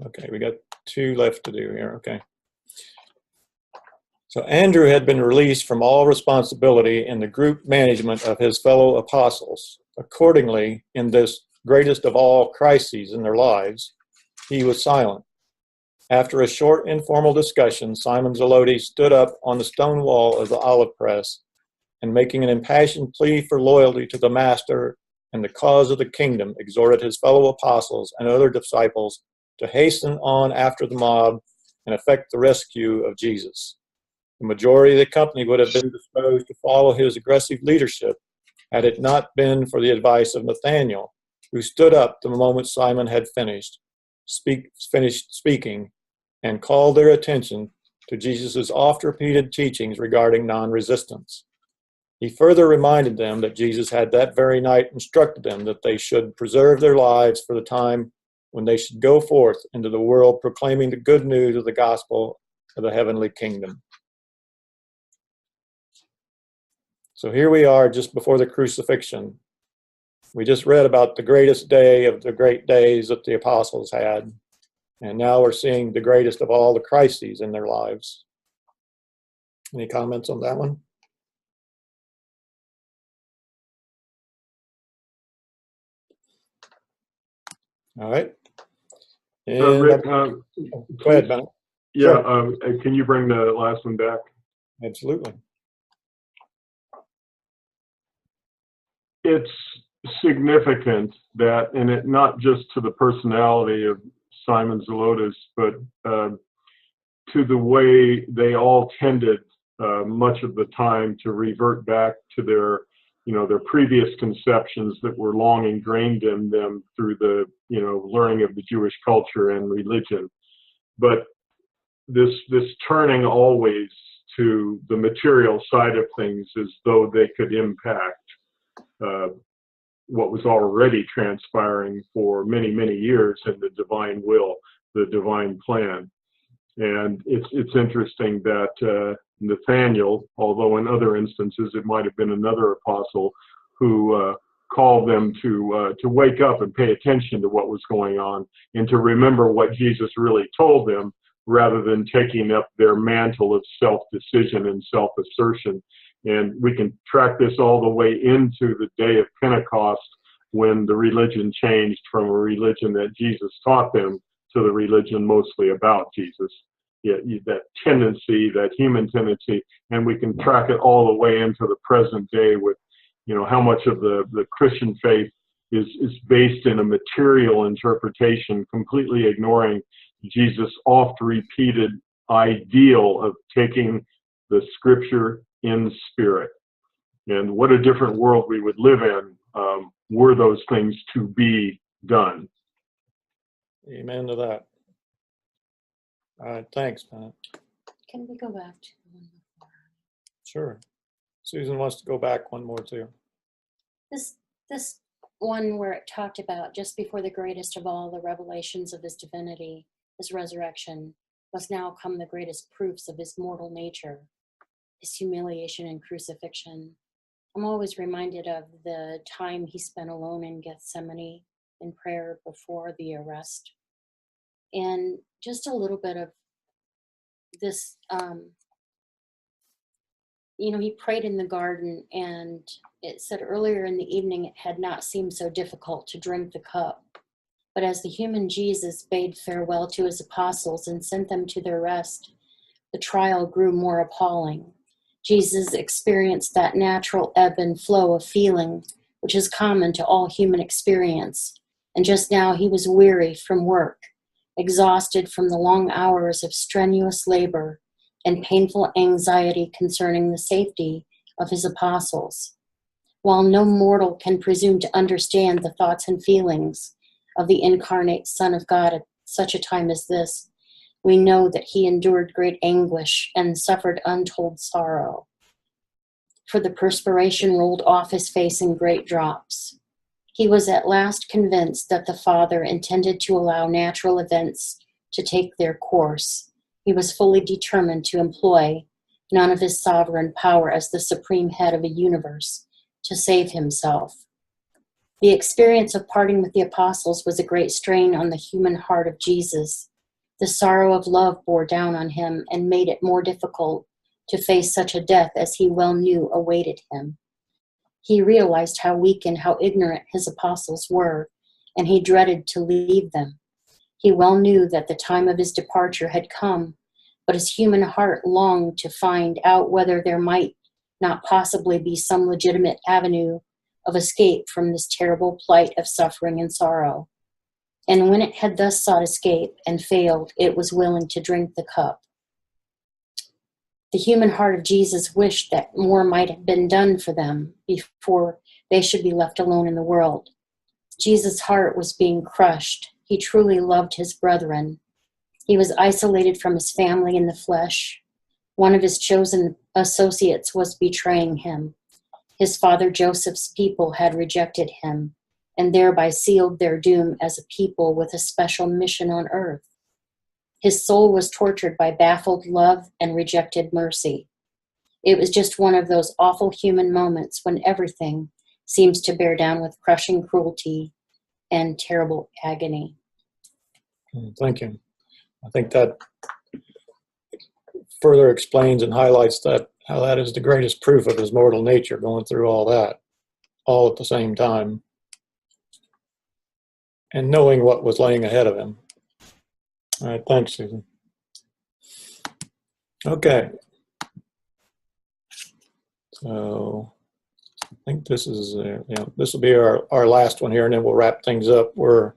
Okay, we got 2 left to do here. Okay. So Andrew had been released from all responsibility in the group management of his fellow apostles. Accordingly, in this greatest of all crises in their lives, he was silent. After a short informal discussion, Simon Zelotes stood up on the stone wall of the olive press and, making an impassioned plea for loyalty to the Master and the cause of the kingdom, exhorted his fellow apostles and other disciples to hasten on after the mob and effect the rescue of Jesus. The majority of the company would have been disposed to follow his aggressive leadership had it not been for the advice of Nathanael, who stood up the moment Simon had finished speaking and called their attention to Jesus' oft-repeated teachings regarding non-resistance. He further reminded them that Jesus had that very night instructed them that they should preserve their lives for the time when they should go forth into the world proclaiming the good news of the gospel of the heavenly kingdom. So here we are just before the crucifixion. We just read about the greatest day of the great days that the apostles had. And now we're seeing the greatest of all the crises in their lives. Any comments on that one? All right. And Rick, go ahead, Ben. Yeah, Sure. Can you bring the last one back? Absolutely. It's significant that, and it not just to the personality of Simon Zelotes, but to the way they all tended much of the time to revert back to their previous conceptions that were long ingrained in them through the, learning of the Jewish culture and religion. But this turning always to the material side of things as though they could impact what was already transpiring for many, many years in the divine will, the divine plan. And it's interesting that Nathanael, although in other instances it might have been another apostle who called them to wake up and pay attention to what was going on and to remember what Jesus really told them, rather than taking up their mantle of self-decision and self-assertion. And we can track this all the way into the day of Pentecost, when the religion changed from a religion that Jesus taught them to the religion mostly about Jesus. Yeah, that tendency, that human tendency, and we can track it all the way into the present day with, how much of the Christian faith is based in a material interpretation, completely ignoring Jesus' oft-repeated ideal of taking the scripture in spirit. And what a different world we would live in were those things to be done. Amen to that. All right, thanks, Pat. Can we go back to one more? Sure. Susan wants to go back one more too. This one where it talked about just before the greatest of all the revelations of his divinity, his resurrection, must now come the greatest proofs of his mortal nature, his humiliation and crucifixion. I'm always reminded of the time he spent alone in Gethsemane in prayer before the arrest. And just a little bit of this, he prayed in the garden, and it said earlier in the evening it had not seemed so difficult to drink the cup. But as the human Jesus bade farewell to his apostles and sent them to their rest, the trial grew more appalling. Jesus experienced that natural ebb and flow of feeling which is common to all human experience, and just now he was weary from work, exhausted from the long hours of strenuous labor and painful anxiety concerning the safety of his apostles. While no mortal can presume to understand the thoughts and feelings of the incarnate Son of God at such a time as this, we know that he endured great anguish and suffered untold sorrow. For the perspiration rolled off his face in great drops. He was at last convinced that the Father intended to allow natural events to take their course. He was fully determined to employ none of his sovereign power as the supreme head of a universe to save himself. The experience of parting with the apostles was a great strain on the human heart of Jesus. The sorrow of love bore down on him and made it more difficult to face such a death as he well knew awaited him. He realized how weak and how ignorant his apostles were, and he dreaded to leave them. He well knew that the time of his departure had come, but his human heart longed to find out whether there might not possibly be some legitimate avenue of escape from this terrible plight of suffering and sorrow. And when it had thus sought escape and failed, it was willing to drink the cup. The human heart of Jesus wished that more might have been done for them before they should be left alone in the world. Jesus' heart was being crushed. He truly loved his brethren. He was isolated from his family in the flesh. One of his chosen associates was betraying him. His father Joseph's people had rejected him and thereby sealed their doom as a people with a special mission on earth. His soul was tortured by baffled love and rejected mercy. It was just one of those awful human moments when everything seems to bear down with crushing cruelty and terrible agony. Thank you. I think that further explains and highlights that how that is the greatest proof of his mortal nature, going through all that, all at the same time, and knowing what was laying ahead of him. All right, thanks, Susan. Okay. So I think this is, this will be our last one here, and then we'll wrap things up. We're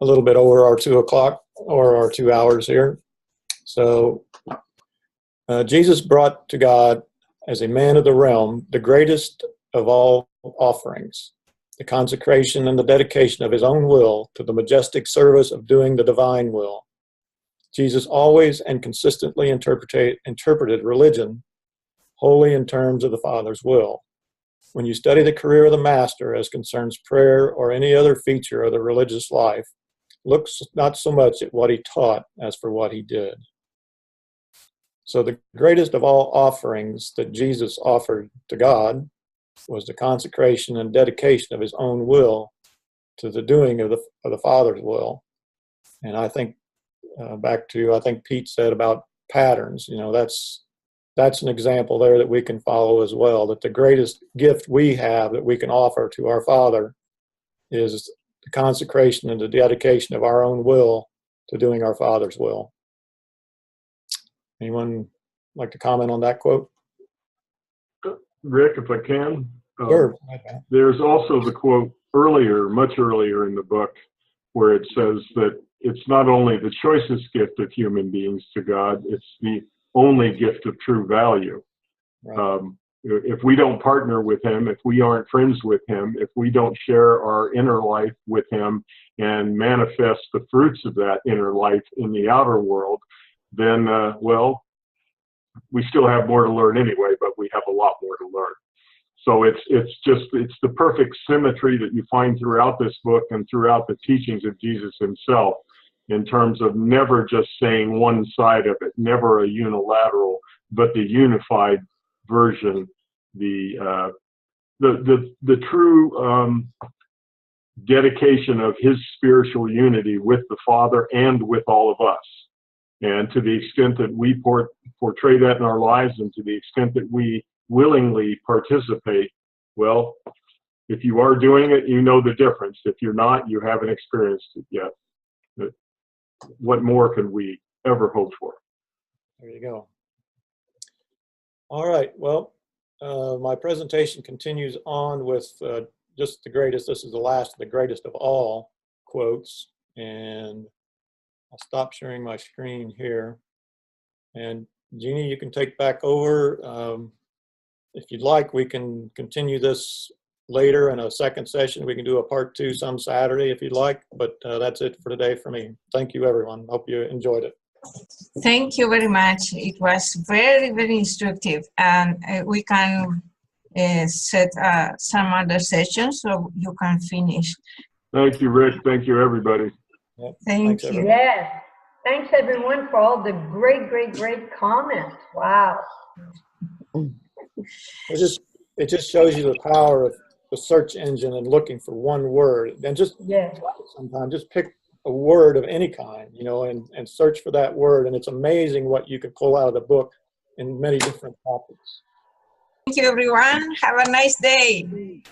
a little bit over our 2 o'clock or our 2 hours here. So Jesus brought to God as a man of the realm the greatest of all offerings, the consecration and the dedication of his own will to the majestic service of doing the divine will. Jesus always and consistently interpreted religion wholly in terms of the Father's will. When you study the career of the Master as concerns prayer or any other feature of the religious life, look not so much at what he taught as for what he did. So the greatest of all offerings that Jesus offered to God was the consecration and dedication of his own will to the doing of the Father's will. And I think back to, I think Pete said about patterns, that's an example there that we can follow as well, that the greatest gift we have that we can offer to our Father is the consecration and the dedication of our own will to doing our Father's will. Anyone like to comment on that quote? Rick, if I can. Sure. There's also the quote earlier, much earlier in the book, where it says that it's not only the choicest gift of human beings to God, it's the only gift of true value. Right. If we don't partner with him, if we aren't friends with him, if we don't share our inner life with him and manifest the fruits of that inner life in the outer world, then, well, we still have more to learn anyway, but we have a lot more to learn. So it's the perfect symmetry that you find throughout this book and throughout the teachings of Jesus himself, in terms of never just saying one side of it, never a unilateral, but the unified version, the true dedication of his spiritual unity with the Father and with all of us. And to the extent that we portray that in our lives, and to the extent that we willingly participate, well, if you are doing it, you know the difference. If you're not, you haven't experienced it yet. But what more can we ever hope for? There you go. All right, well, my presentation continues on with just the greatest, this is the last of the greatest of all quotes, and I'll stop sharing my screen here. And Jeannie, you can take back over. If you'd like, we can continue this later in a second session. We can do a part 2 some Saturday if you'd like, but that's it for today for me. Thank you, everyone. Hope you enjoyed it. Thank you very much. It was very, very instructive, and we can set some other sessions so you can finish. Thank you, Rick. Thank you, everybody. Yep. Thank you. Yes. Thanks, everyone, for all the great, great, great comments. Wow. It just shows you the power of the search engine and looking for one word. And just sometimes just pick a word of any kind, you know, and search for that word. And it's amazing what you can pull out of the book in many different topics. Thank you, everyone. Have a nice day.